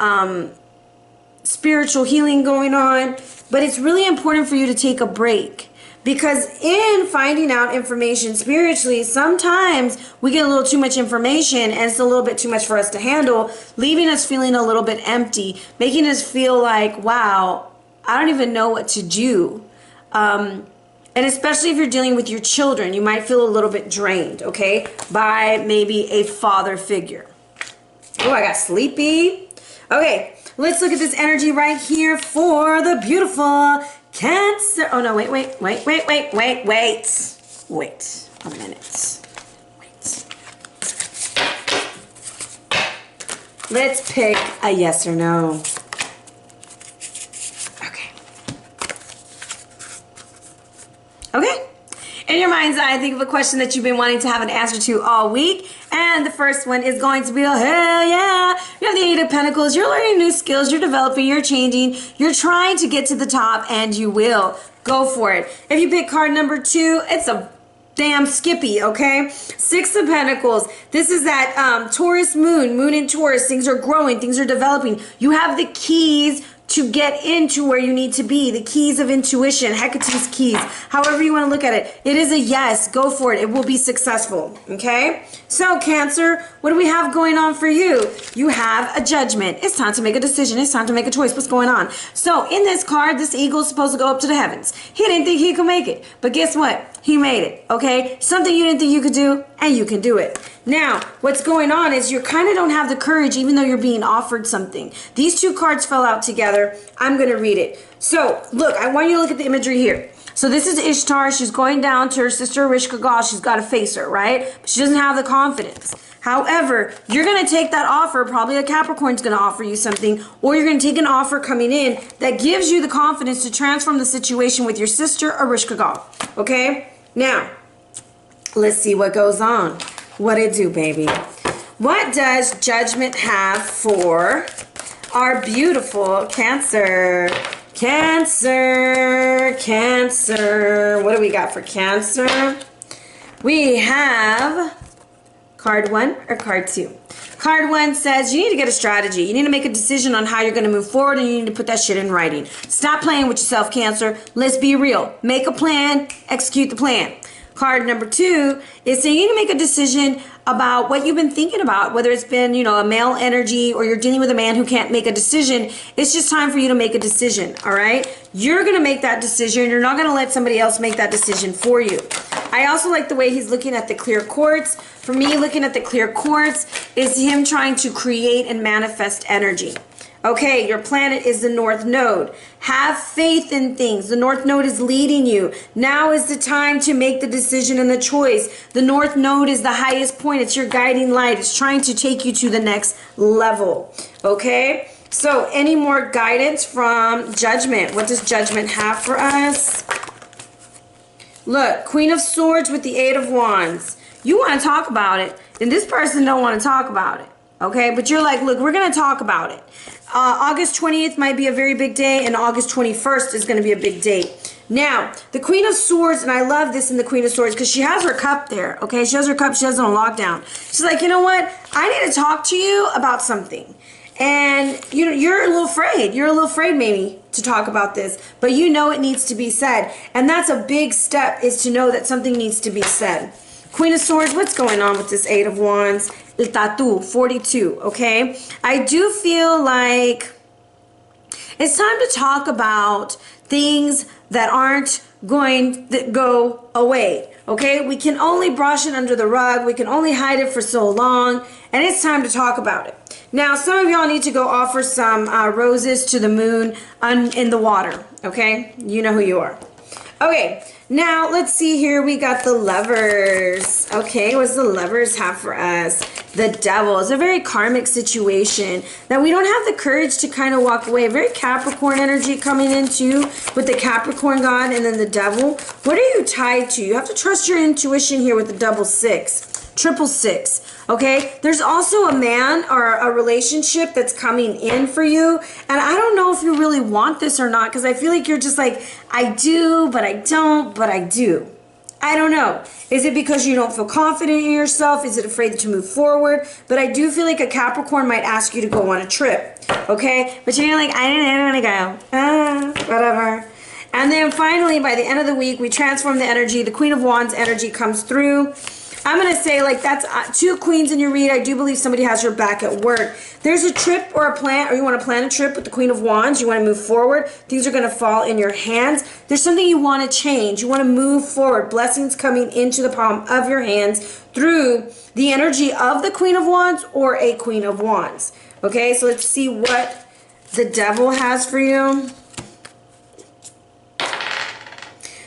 spiritual healing going on. But it's really important for you to take a break. Because in finding out information spiritually, sometimes we get a little too much information and it's a little bit too much for us to handle, leaving us feeling a little bit empty, making us feel like, wow, I don't even know what to do. And especially if you're dealing with your children, you might feel a little bit drained, okay, by maybe a father figure. Oh, I got sleepy. Okay, let's look at this energy right here for the beautiful Cancer. Oh no, wait a minute. Wait. Let's pick a yes or no. Okay. In your mind's eye, think of a question that you've been wanting to have an answer to all week. And the first one is going to be, oh, hell yeah. You have the 8 of Pentacles. You're learning new skills. You're developing. You're changing. You're trying to get to the top, and you will. Go for it. If you pick card number 2, it's a damn Skippy, okay? 6 of Pentacles. This is that Taurus moon in Taurus. Things are growing. Things are developing. You have the keys to get into where you need to be. The keys of intuition, Hecate's keys, however you want to look at it. It is a yes. Go for it. It will be successful. Okay? So, Cancer, what do we have going on for you? You have a judgment. It's time to make a decision. It's time to make a choice. What's going on? So, in this card, this eagle is supposed to go up to the heavens. He didn't think he could make it. But guess what? He made it. Okay? Something you didn't think you could do, and you can do it. Now, what's going on is you kind of don't have the courage even though you're being offered something. These 2 cards fell out together. I'm going to read it. So, look, I want you to look at the imagery here. So this is Ishtar. She's going down to her sister Rishkagal. She's got to face her, right? But she doesn't have the confidence. However, you're going to take that offer. Probably a Capricorn's going to offer you something. Or you're going to take an offer coming in that gives you the confidence to transform the situation with your sister or Rishkagal. Okay? Now, let's see what goes on. What it do, baby? What does Judgment have for our beautiful Cancer? Cancer. What do we got for Cancer? We have card 1 or card 2. Card 1 says you need to get a strategy. You need to make a decision on how you're going to move forward, and you need to put that shit in writing. Stop playing with yourself, Cancer. Let's be real. Make a plan. Execute the plan. Card number 2 is saying you need to make a decision about what you've been thinking about, whether it's been, a male energy or you're dealing with a man who can't make a decision. It's just time for you to make a decision, all right? You're going to make that decision. You're not going to let somebody else make that decision for you. I also like the way he's looking at the clear quartz. For me, looking at the clear quartz is him trying to create and manifest energy. Okay, your planet is the North Node. Have faith in things. The North Node is leading you. Now is the time to make the decision and the choice. The North Node is the highest point. It's your guiding light. It's trying to take you to the next level. Okay, so any more guidance from Judgment? What does Judgment have for us? Look, Queen of Swords with the Eight of Wands. You want to talk about it, and this person don't want to talk about it. Okay, but you're like, look, we're going to talk about it. August 20th might be a very big day, and August 21st is going to be a big date. Now, the Queen of Swords, and I love this in the Queen of Swords because she has her cup there, okay? She has her cup, she has it on lockdown. She's like, you know what? I need to talk to you about something. And you know, you're a little afraid. You're a little afraid maybe to talk about this, but you know it needs to be said. And that's a big step, is to know that something needs to be said. Queen of Swords, what's going on with this Eight of Wands? El Tatu, 42, okay? I do feel like it's time to talk about things that aren't going to go away, okay? We can only brush it under the rug. We can only hide it for so long, and it's time to talk about it. Now, some of y'all need to go offer some roses to the moon in the water, okay? You know who you are. Okay, now let's see here. We got the Lovers. Okay, what does the Lovers have for us? The Devil. It's a very karmic situation that we don't have the courage to kind of walk away. Very Capricorn energy coming into with the Capricorn God and then the Devil. What are you tied to? You have to trust your intuition here with the double six. Triple six. Okay, there's also a man or a relationship that's coming in for you, and I don't know if you really want this or not, because I feel like you're just like, I do, but I don't, but I do. I don't know. Is it because you don't feel confident in yourself? Is it afraid to move forward? But I do feel like a Capricorn might ask you to go on a trip, okay? But you're like, I don't want to go. Whatever. And then finally, by the end of the week, we transform the energy. The Queen of Wands energy comes through. I'm going to say, like, that's two queens in your read. I do believe somebody has your back at work. There's a trip or a plan, or you want to plan a trip with the Queen of Wands. You want to move forward. Things are going to fall in your hands. There's something you want to change. You want to move forward. Blessings coming into the palm of your hands through the energy of the Queen of Wands or a Queen of Wands. Okay, so let's see what the Devil has for you.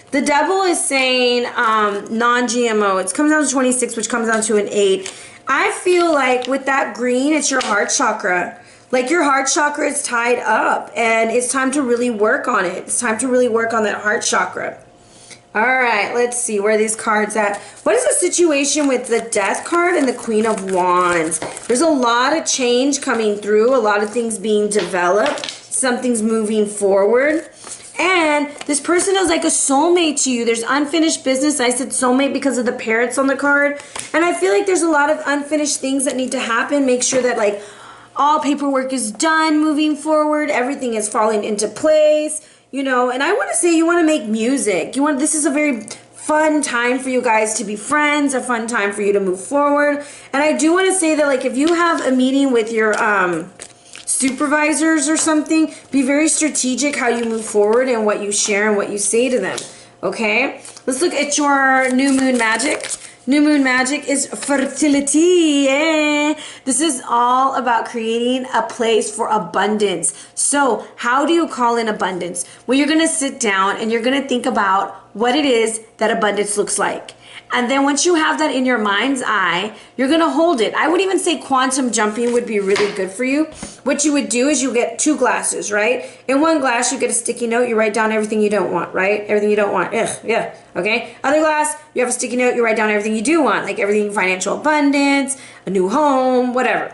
The Devil is saying non-GMO. It comes down to 26, which comes down to an 8. I feel like with that green, it's your heart chakra. Like your heart chakra is tied up, and it's time to really work on it. It's time to really work on that heart chakra. All right, let's see where are these cards at. What is the situation with the Death card and the Queen of Wands? There's a lot of change coming through, a lot of things being developed. Something's moving forward. And this person is like a soulmate to you. There's unfinished business. I said soulmate because of the parrots on the card. And I feel like there's a lot of unfinished things that need to happen. Make sure that like all paperwork is done moving forward. Everything is falling into place, you know. And I want to say you want to make music. This is a very fun time for you guys to be friends, a fun time for you to move forward. And I do want to say that like if you have a meeting with your supervisors or something, be very strategic how you move forward and what you share and what you say to them. Okay, let's look at your new moon magic. New moon magic is fertility. Yeah. This is all about creating a place for abundance. So how do you call in abundance? Well, you're going to sit down and you're going to think about what it is that abundance looks like. And then once you have that in your mind's eye, you're going to hold it. I would even say quantum jumping would be really good for you. What you would do is you get 2 glasses, right? In one glass, you get a sticky note. You write down everything you don't want, right? Everything you don't want. Ugh, yeah. Okay. Other glass, you have a sticky note. You write down everything you do want, like everything financial abundance, a new home, whatever.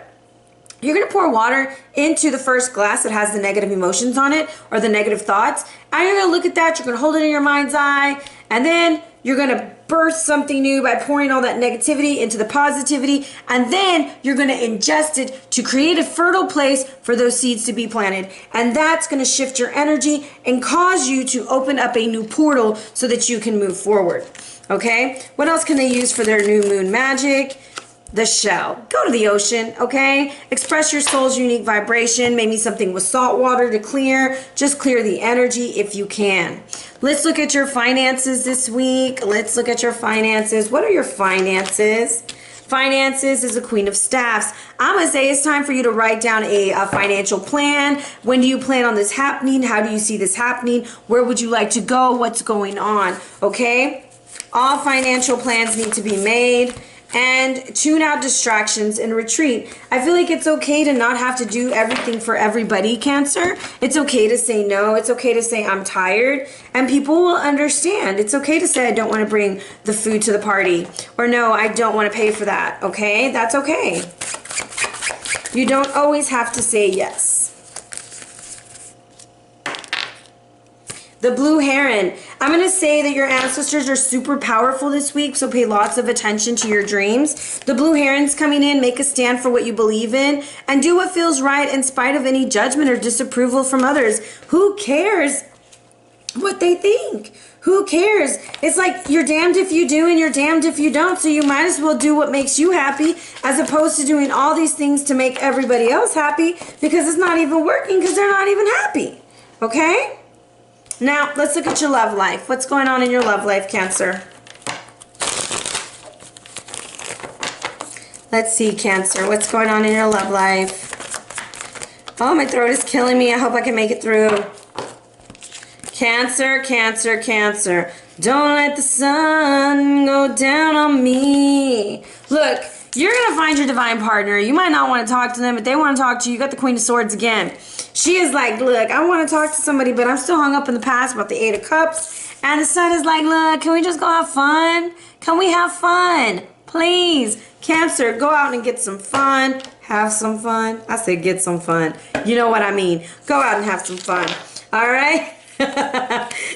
You're going to pour water into the first glass that has the negative emotions on it or the negative thoughts. And you're going to look at that. You're going to hold it in your mind's eye. And then you're going to birth something new by pouring all that negativity into the positivity. And then you're going to ingest it to create a fertile place for those seeds to be planted. And that's going to shift your energy and cause you to open up a new portal so that you can move forward. Okay? What else can they use for their new moon magic? the shell. Go to the ocean, okay? Express your soul's unique vibration. Maybe something with salt water to clear. Just clear the energy if you can. Let's look at your finances this week. Let's look at your finances. What are your finances? Finances is a Queen of Staffs. I'm going to say it's time for you to write down a financial plan. When do you plan on this happening? How do you see this happening? Where would you like to go? What's going on? Okay? All financial plans need to be made. And tune out distractions and retreat. I feel like it's okay to not have to do everything for everybody, Cancer. It's okay to say no. It's okay to say I'm tired. And people will understand. It's okay to say I don't want to bring the food to the party. Or no, I don't want to pay for that. Okay? That's okay. You don't always have to say yes. The blue heron. I'm going to say that your ancestors are super powerful this week, so pay lots of attention to your dreams. The blue heron's coming in. Make a stand for what you believe in and do what feels right in spite of any judgment or disapproval from others. Who cares what they think? Who cares? It's like you're damned if you do and you're damned if you don't, so you might as well do what makes you happy as opposed to doing all these things to make everybody else happy because it's not even working because they're not even happy. Okay? Now, let's look at your love life. What's going on in your love life, Cancer? Let's see, Cancer. What's going on in your love life? Oh, my throat is killing me. I hope I can make it through. Cancer, Cancer, Cancer. Don't let the sun go down on me. Look, you're going to find your divine partner. You might not want to talk to them, but they want to talk to you. You got the Queen of Swords again. She is like, look, I want to talk to somebody, but I'm still hung up in the past about the Eight of Cups. And the Sun is like, look, can we just go have fun? Can we have fun? Please. Cancer, go out and get some fun. Have some fun. I said get some fun. You know what I mean. Go out and have some fun. All right?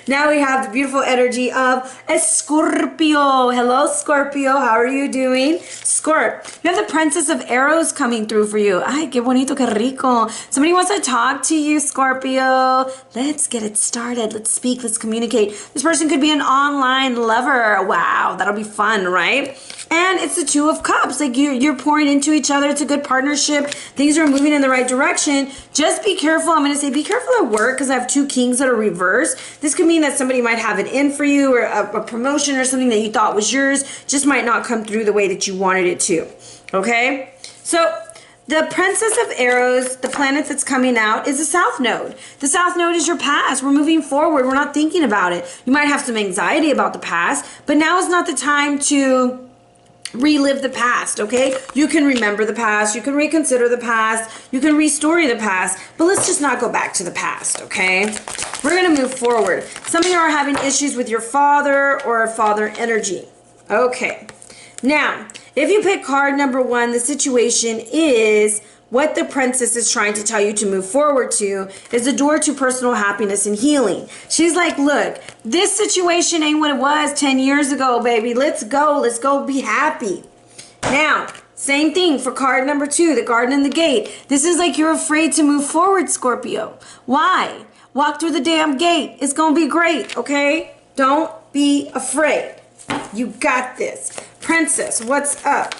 Now we have the beautiful energy of a Scorpio. Hello, Scorpio. How are you doing? Scorp. You have the Princess of Arrows coming through for you. Ay, qué bonito, qué rico. Somebody wants to talk to you, Scorpio. Let's get it started. Let's speak. Let's communicate. This person could be an online lover. Wow, that'll be fun, right? And it's the Two of Cups. Like you're pouring into each other. It's a good partnership. Things are moving in the right direction. Just be careful. I'm going to say be careful at work because I have two kings that are reversed. This could mean that somebody might have an in for you or a promotion or something that you thought was yours just might not come through the way that you wanted it to. Okay? So the Princess of Arrows, the planet that's coming out, is the South Node. The South Node is your past. We're moving forward. We're not thinking about it. You might have some anxiety about the past, but now is not the time to relive the past, okay? You can remember the past, you can reconsider the past, you can restory the past, but let's just not go back to the past, okay? We're gonna move forward. Some of you are having issues with your father or father energy. Okay. Now, if you pick card number 1, the situation is what the princess is trying to tell you to move forward to is the door to personal happiness and healing. She's like, look, this situation ain't what it was 10 years ago, baby. Let's go be happy. Now, same thing for card number 2, the garden and the gate. This is like you're afraid to move forward, Scorpio. Why? Walk through the damn gate. It's gonna be great, okay? Don't be afraid. You got this. Princess, what's up?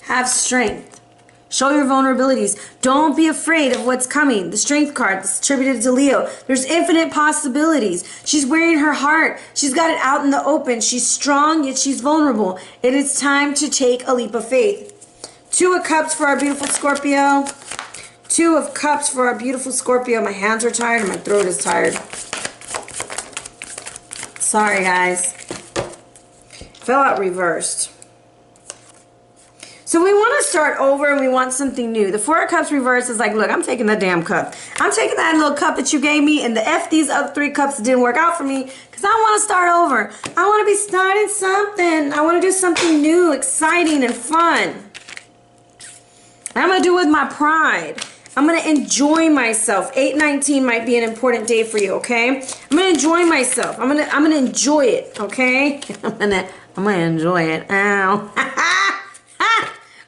Have strength. Show your vulnerabilities. Don't be afraid of what's coming. The Strength card that's attributed to Leo. There's infinite possibilities. She's wearing her heart. She's got it out in the open. She's strong, yet she's vulnerable. It is time to take a leap of faith. 2 of Cups for our beautiful Scorpio. 2 of Cups for our beautiful Scorpio. My hands are tired and my throat is tired. Sorry, guys. Fell out reversed. So we want to start over and we want something new. The 4 of Cups reversed is like, look, I'm taking that damn cup. I'm taking that little cup that you gave me and the F these other 3 cups didn't work out for me because I want to start over. I want to be starting something. I want to do something new, exciting, and fun. And I'm going to do it with my pride. I'm going to enjoy myself. 8/19 might be an important day for you, okay? I'm going to enjoy myself. I'm going to enjoy it, okay? I'm going to enjoy it. Ow.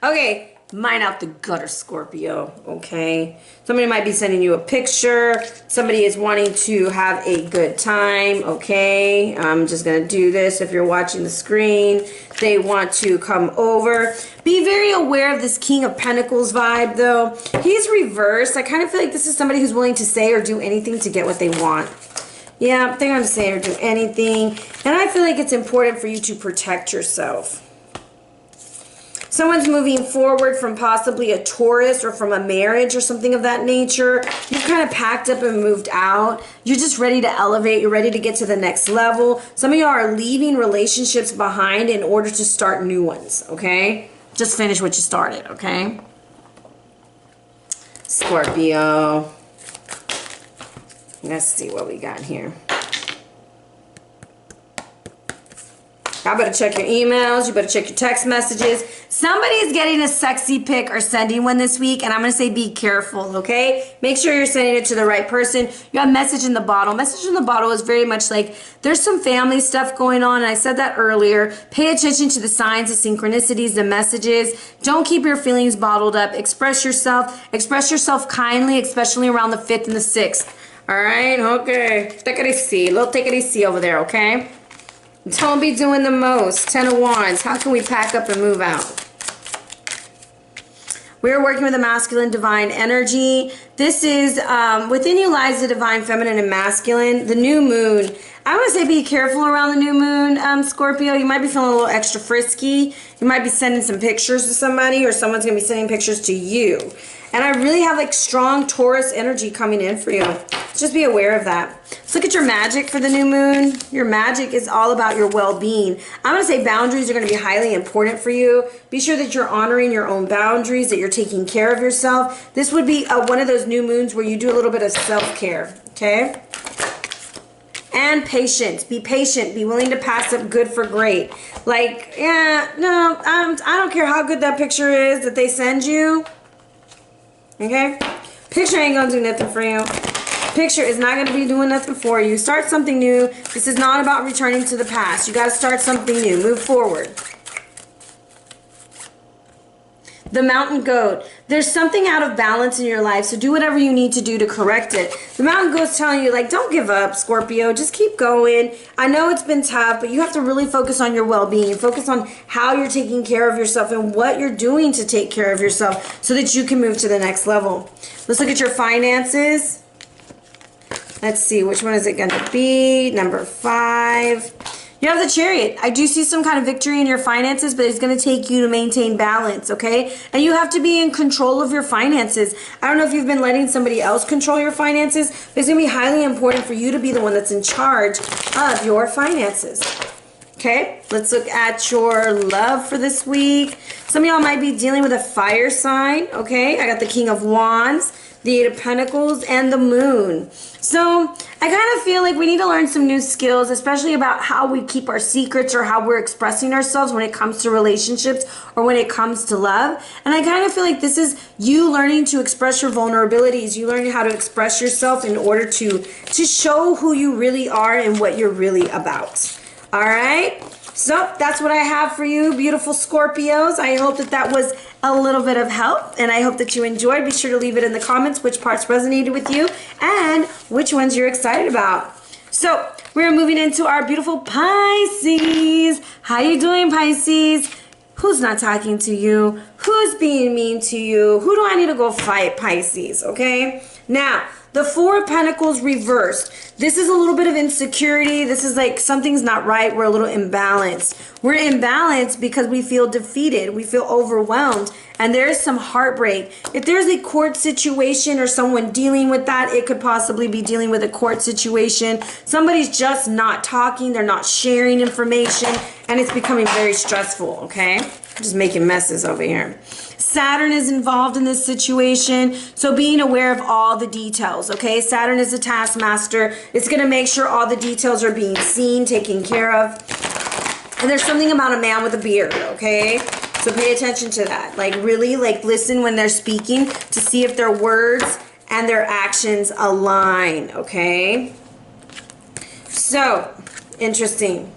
Okay, mine out the gutter, Scorpio, okay? Somebody might be sending you a picture. Somebody is wanting to have a good time, okay? I'm just going to do this if you're watching the screen. They want to come over. Be very aware of this King of Pentacles vibe, though. He's reversed. I kind of feel like this is somebody who's willing to say or do anything to get what they want. Yeah, they're going to say or do anything. And I feel like it's important for you to protect yourself. Someone's moving forward from possibly a Taurus or from a marriage or something of that nature. You've kind of packed up and moved out. You're just ready to elevate. You're ready to get to the next level. Some of you are leaving relationships behind in order to start new ones, okay? Just finish what you started, okay? Scorpio. Let's see what we got here. Y'all better check your emails. You better check your text messages. Somebody's getting a sexy pic or sending one this week, and I'm going to say be careful, okay? Make sure you're sending it to the right person. You have message in the bottle. Message in the bottle is very much like there's some family stuff going on, and I said that earlier. Pay attention to the signs, the synchronicities, the messages. Don't keep your feelings bottled up. Express yourself. Express yourself kindly, especially around the 5th and the 6th. All right? Okay. Take it easy. Little take it easy over there, okay? Don't be doing the most. 10 of Wands. How can we pack up and move out? We're working with a masculine divine energy. This is, within you lies the divine feminine and masculine. The new moon. I would say be careful around the new moon, Scorpio. You might be feeling a little extra frisky. You might be sending some pictures to somebody, or someone's going to be sending pictures to you. And I really have like strong Taurus energy coming in for you. Just be aware of that. Let's look at your magic for the new moon. Your magic is all about your well-being. I'm going to say boundaries are going to be highly important for you. Be sure that you're honoring your own boundaries, that you're taking care of yourself. This would be one of those new moons where you do a little bit of self-care, okay? And patience. Be patient. Be willing to pass up good for great. Like, yeah, no, I don't care how good that picture is that they send you. Okay? Picture ain't going to do nothing for you. Picture is not going to be doing nothing for you. Start something new. This is not about returning to the past. You got to start something new. Move forward. The mountain goat. There's something out of balance in your life, so do whatever you need to do to correct it. The mountain goat's telling you, like, don't give up, Scorpio. Just keep going. I know it's been tough, but you have to really focus on your well-being. Focus on how you're taking care of yourself and what you're doing to take care of yourself so that you can move to the next level. Let's look at your finances. Let's see, which one is it going to be? Number 5. You have the Chariot. I do see some kind of victory in your finances, but it's going to take you to maintain balance, okay? And you have to be in control of your finances. I don't know if you've been letting somebody else control your finances, but it's going to be highly important for you to be the one that's in charge of your finances. Okay, let's look at your love for this week. Some of y'all might be dealing with a fire sign, okay? I got the King of Wands, the 8 of Pentacles, and the Moon. So I kind of feel like we need to learn some new skills, especially about how we keep our secrets or how we're expressing ourselves when it comes to relationships or when it comes to love. And I kind of feel like this is you learning to express your vulnerabilities. You learning how to express yourself in order to show who you really are and what you're really about. All right? So that's what I have for you, beautiful Scorpios. I hope that was a little bit of help, and I hope that you enjoyed. Be sure to leave it in the comments which parts resonated with you and which ones you're excited about. So we're moving into our beautiful Pisces. How you doing, Pisces? Who's not talking to you? Who's being mean to you? Who do I need to go fight, Pisces? Okay? Now, the 4 of Pentacles reversed. This is a little bit of insecurity. This is like something's not right. We're a little imbalanced. We're imbalanced because we feel defeated. We feel overwhelmed. And there's some heartbreak. If there's a court situation or someone dealing with that, it could possibly be dealing with a court situation. Somebody's just not talking. They're not sharing information. And it's becoming very stressful, okay? I'm just making messes over here. Saturn is involved in this situation, so being aware of all the details, okay? Saturn is a taskmaster. It's going to make sure all the details are being seen, taken care of. And there's something about a man with a beard, okay? So pay attention to that. Like really, like listen when they're speaking to see if their words and their actions align, okay? So, interesting.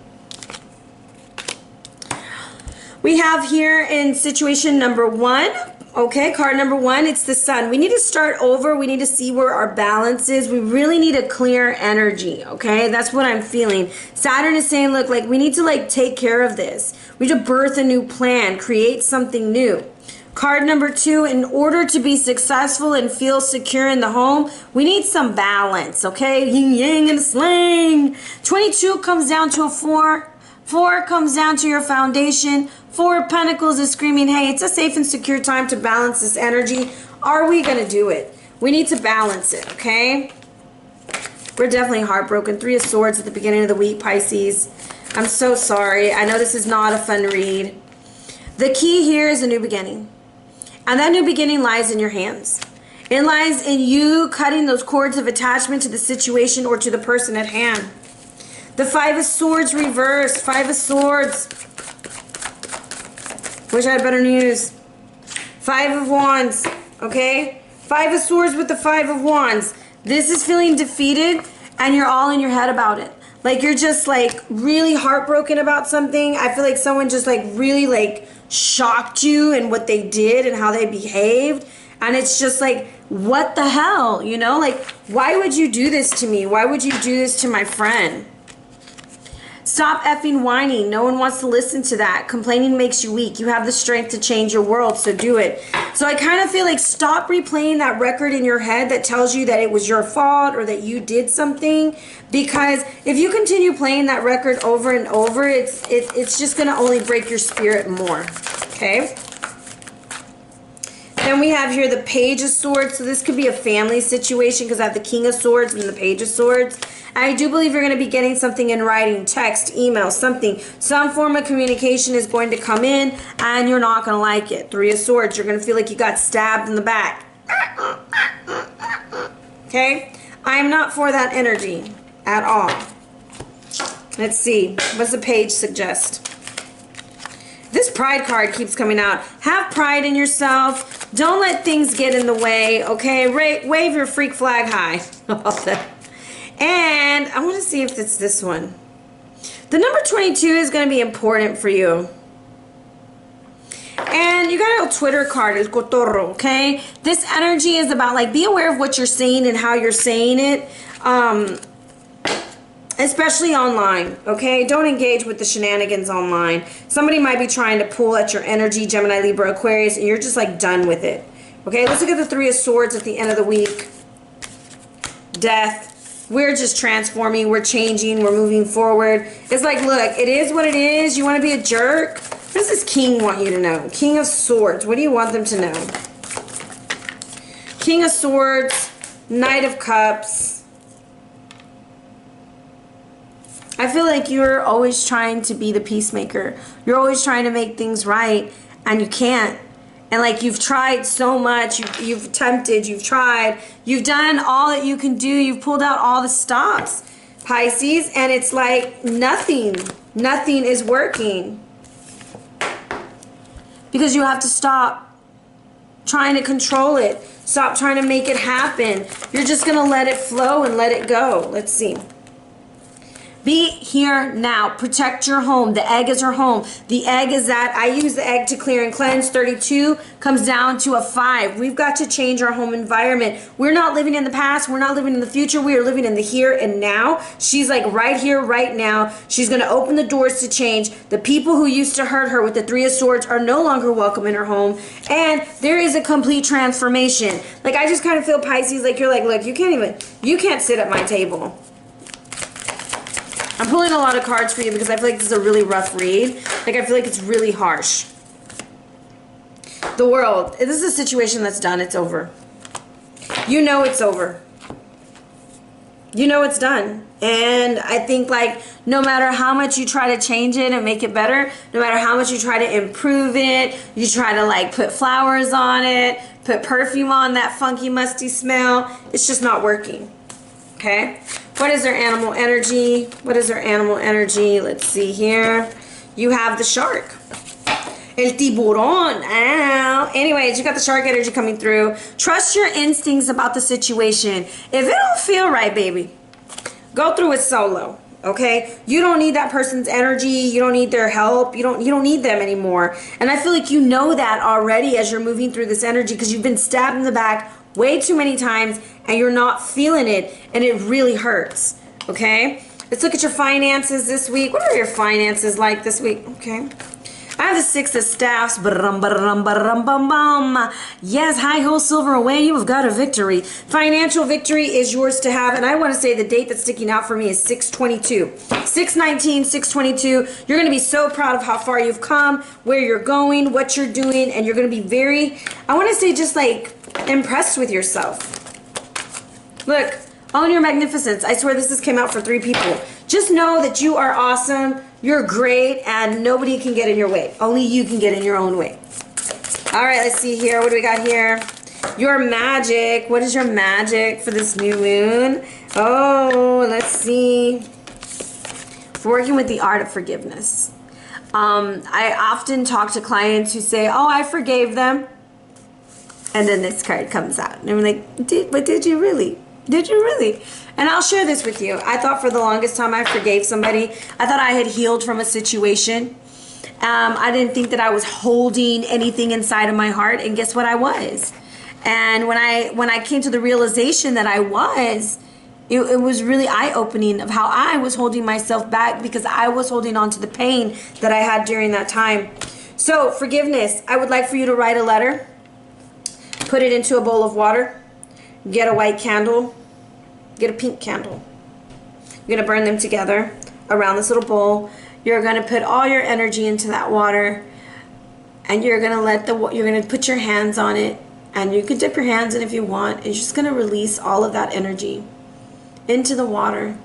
We have here in situation number 1, Okay, card number 1, it's the sun. We need to start over. We need to see where our balance is. We really need a clear energy, okay? That's what I'm feeling. Saturn is saying, look, like we need to like take care of this. We need to birth a new plan, create something new. Card number 2, in order to be successful and feel secure in the home, we need some balance, okay? Yin yang and slang. 22 comes down to a 4. 4 comes down to your foundation. 4 of Pentacles is screaming, hey, it's a safe and secure time to balance this energy. Are we going to do it? We need to balance it, okay? We're definitely heartbroken. 3 of Swords at the beginning of the week, Pisces. I'm so sorry. I know this is not a fun read. The key here is a new beginning. And that new beginning lies in your hands. It lies in you cutting those cords of attachment to the situation or to the person at hand. The 5 of Swords reversed. 5 of Swords. Wish I had better news. 5 of Wands. Okay? 5 of Swords with the 5 of Wands. This is feeling defeated and you're all in your head about it. Like you're just like really heartbroken about something. I feel like someone just like really like shocked you in what they did and how they behaved. And it's just like, what the hell? You know, like, why would you do this to me? Why would you do this to my friend? Stop effing whining. No one wants to listen to that. Complaining makes you weak. You have the strength to change your world, so do it. So I kind of feel like stop replaying that record in your head that tells you that it was your fault or that you did something. Because if you continue playing that record over and over, it's just going to only break your spirit more. Okay? Then we have here the Page of Swords. So this could be a family situation because I have the King of Swords and the Page of Swords. I do believe you're going to be getting something in writing, text, email, something. Some form of communication is going to come in and you're not going to like it. 3 of Swords. You're going to feel like you got stabbed in the back. Okay? I am not for that energy at all. Let's see. What's the Page suggest? This Pride card keeps coming out. Have pride in yourself. Don't let things get in the way, okay? Wave your freak flag high. And I want to see if it's this one. The number 22 is going to be important for you. And you got a Twitter card, it's cotorro, okay? This energy is about, like, be aware of what you're saying and how you're saying it. Especially online, okay? Don't engage with the shenanigans online. Somebody might be trying to pull at your energy, Gemini, Libra, Aquarius, and you're just, like, done with it. Okay, let's look at the 3 of Swords at the end of the week. Death. We're just transforming, we're changing, we're moving forward. It's like, look, it is what it is. You want to be a jerk? What does this king want you to know? King of Swords. What do you want them to know? King of Swords, Knight of Cups. I feel like you're always trying to be the peacemaker. You're always trying to make things right, and you can't. And like you've tried so much, you've attempted, you've tried, you've done all that you can do, you've pulled out all the stops, Pisces, and it's like nothing is working. Because you have to stop trying to control it. Stop trying to make it happen. You're just going to let it flow and let it go. Let's see. Be here now. Protect your home. The egg is your home. The egg is that I use the egg to clear and cleanse. 32 comes down to a 5. We've got to change our home environment. We're not living in the past. We're not living in the future. We are living in the here and now. She's like right here, right now. She's going to open the doors to change. The people who used to hurt her with the 3 of Swords are no longer welcome in her home. And there is a complete transformation. Like I just kind of feel Pisces like you're like, look, you can't sit at my table. I'm pulling a lot of cards for you because I feel like this is a really rough read. Like, I feel like it's really harsh. The world. This is a situation that's done. It's over. You know it's over. You know it's done. And I think, like, no matter how much you try to change it and make it better, no matter how much you try to improve it, you try to, like, put flowers on it, put perfume on that funky, musty smell, it's just not working. Okay? What is their animal energy? What is their animal energy? Let's see here. You have the shark. El tiburón. Ow. Anyways, you got the shark energy coming through. Trust your instincts about the situation. If it don't feel right, baby, go through it solo. okay? You don't need that person's energy. You don't need their help. You don't need them anymore. And I feel like you know that already as you're moving through this energy, because you've been stabbed in the back way too many times and you're not feeling it, and it really hurts, okay? Let's look at your finances this week. What are your finances like this week? Okay. I have the 6 of Staffs. Yes, high ho, silver away. You have got a victory. Financial victory is yours to have. And I want to say the date that's sticking out for me is 6/22. 6/19, 6/22. You're going to be so proud of how far you've come, where you're going, what you're doing. And you're going to be very, I want to say, just like impressed with yourself. Look, own your magnificence. I swear this came out for 3 people. Just know that you are awesome. You're great, and nobody can get in your way. Only you can get in your own way. All right, let's see here. What do we got here? Your magic. What is your magic for this new moon? Oh, let's see. Working with the art of forgiveness. I often talk to clients who say, oh, I forgave them. And then this card comes out. And I'm like, but did you really? Did you really? And I'll share this with you. I thought for the longest time I forgave somebody. I thought I had healed from a situation. I didn't think that I was holding anything inside of my heart. And guess what? I was. And when I came to the realization that I was, it was really eye-opening of how I was holding myself back because I was holding on to the pain that I had during that time. So forgiveness. I would like for you to write a letter. Put it into a bowl of water. Get a white candle. Get a pink candle. You're going to burn them together around this little bowl. You're going to put all your energy into that water, and you're going to you're going to put your hands on it, and you can dip your hands in if you want. And you're just going to release all of that energy into the water.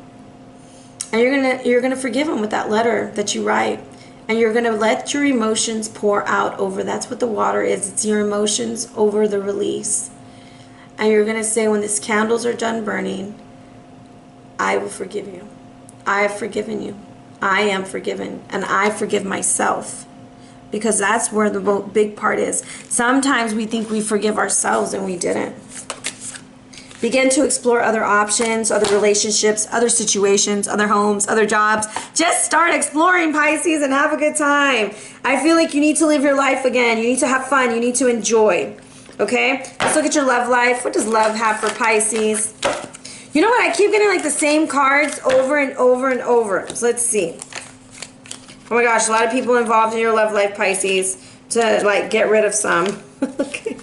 And you're going to forgive them with that letter that you write. And you're going to let your emotions pour out over. That's what the water is. It's your emotions over the release. And you're going to say, when these candles are done burning, I will forgive you. I have forgiven you. I am forgiven. And I forgive myself. Because that's where the big part is. Sometimes we think we forgive ourselves and we didn't. Begin to explore other options, other relationships, other situations, other homes, other jobs. Just start exploring, Pisces, and have a good time. I feel like you need to live your life again. You need to have fun. You need to enjoy. Okay? Let's look at your love life. What does love have for Pisces? You know what? I keep getting like the same cards over and over and over. So let's see. Oh my gosh, a lot of people involved in your love life, Pisces, to like get rid of some. Okay.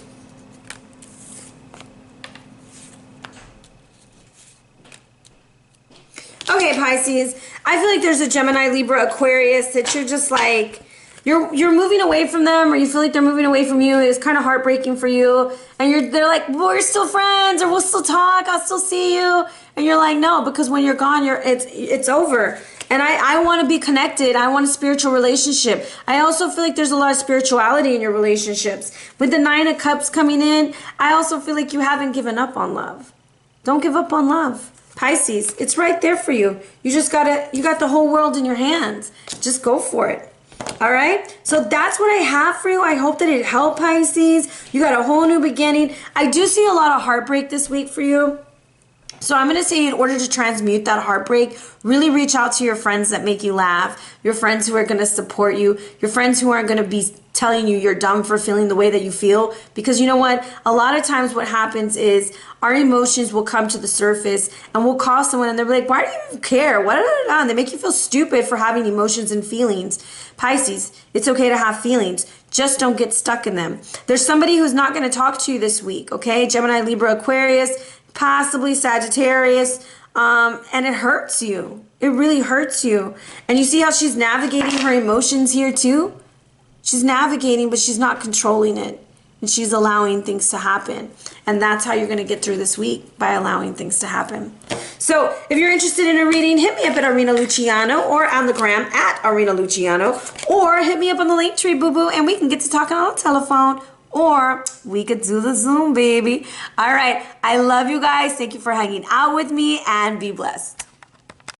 Okay, Pisces, I feel like there's a Gemini, Libra, Aquarius that you're just like, you're moving away from them, or you feel like they're moving away from you. It's kind of heartbreaking for you. And they're like, well, we're still friends, or we'll still talk, I'll still see you. And you're like, no, because when you're gone, it's over. And I want to be connected. I want a spiritual relationship. I also feel like there's a lot of spirituality in your relationships. With the 9 of Cups coming in, I also feel like you haven't given up on love. Don't give up on love. Pisces, it's right there for you. You got the whole world in your hands. Just go for it. All right? So that's what I have for you. I hope that it helped, Pisces. You got a whole new beginning. I do see a lot of heartbreak this week for you. So I'm going to say, in order to transmute that heartbreak, really reach out to your friends that make you laugh, your friends who are going to support you, your friends who aren't going to be telling you you're dumb for feeling the way that you feel. Because you know what? A lot of times what happens is our emotions will come to the surface and we'll call someone and they're like, why do you even care? What? And they make you feel stupid for having emotions and feelings. Pisces, it's okay to have feelings. Just don't get stuck in them. There's somebody who's not going to talk to you this week, okay? Gemini, Libra, Aquarius, possibly Sagittarius, and it hurts you. It really hurts you. And you see how she's navigating her emotions here too? She's navigating, but she's not controlling it. And she's allowing things to happen. And that's how you're going to get through this week, by allowing things to happen. So if you're interested in a reading, hit me up at Arhinna Luciano, or on the gram at Arhinna Luciano, or hit me up on the link tree, boo-boo, and we can get to talking on the telephone. Or we could do the Zoom, baby. All right. I love you guys. Thank you for hanging out with me, and be blessed.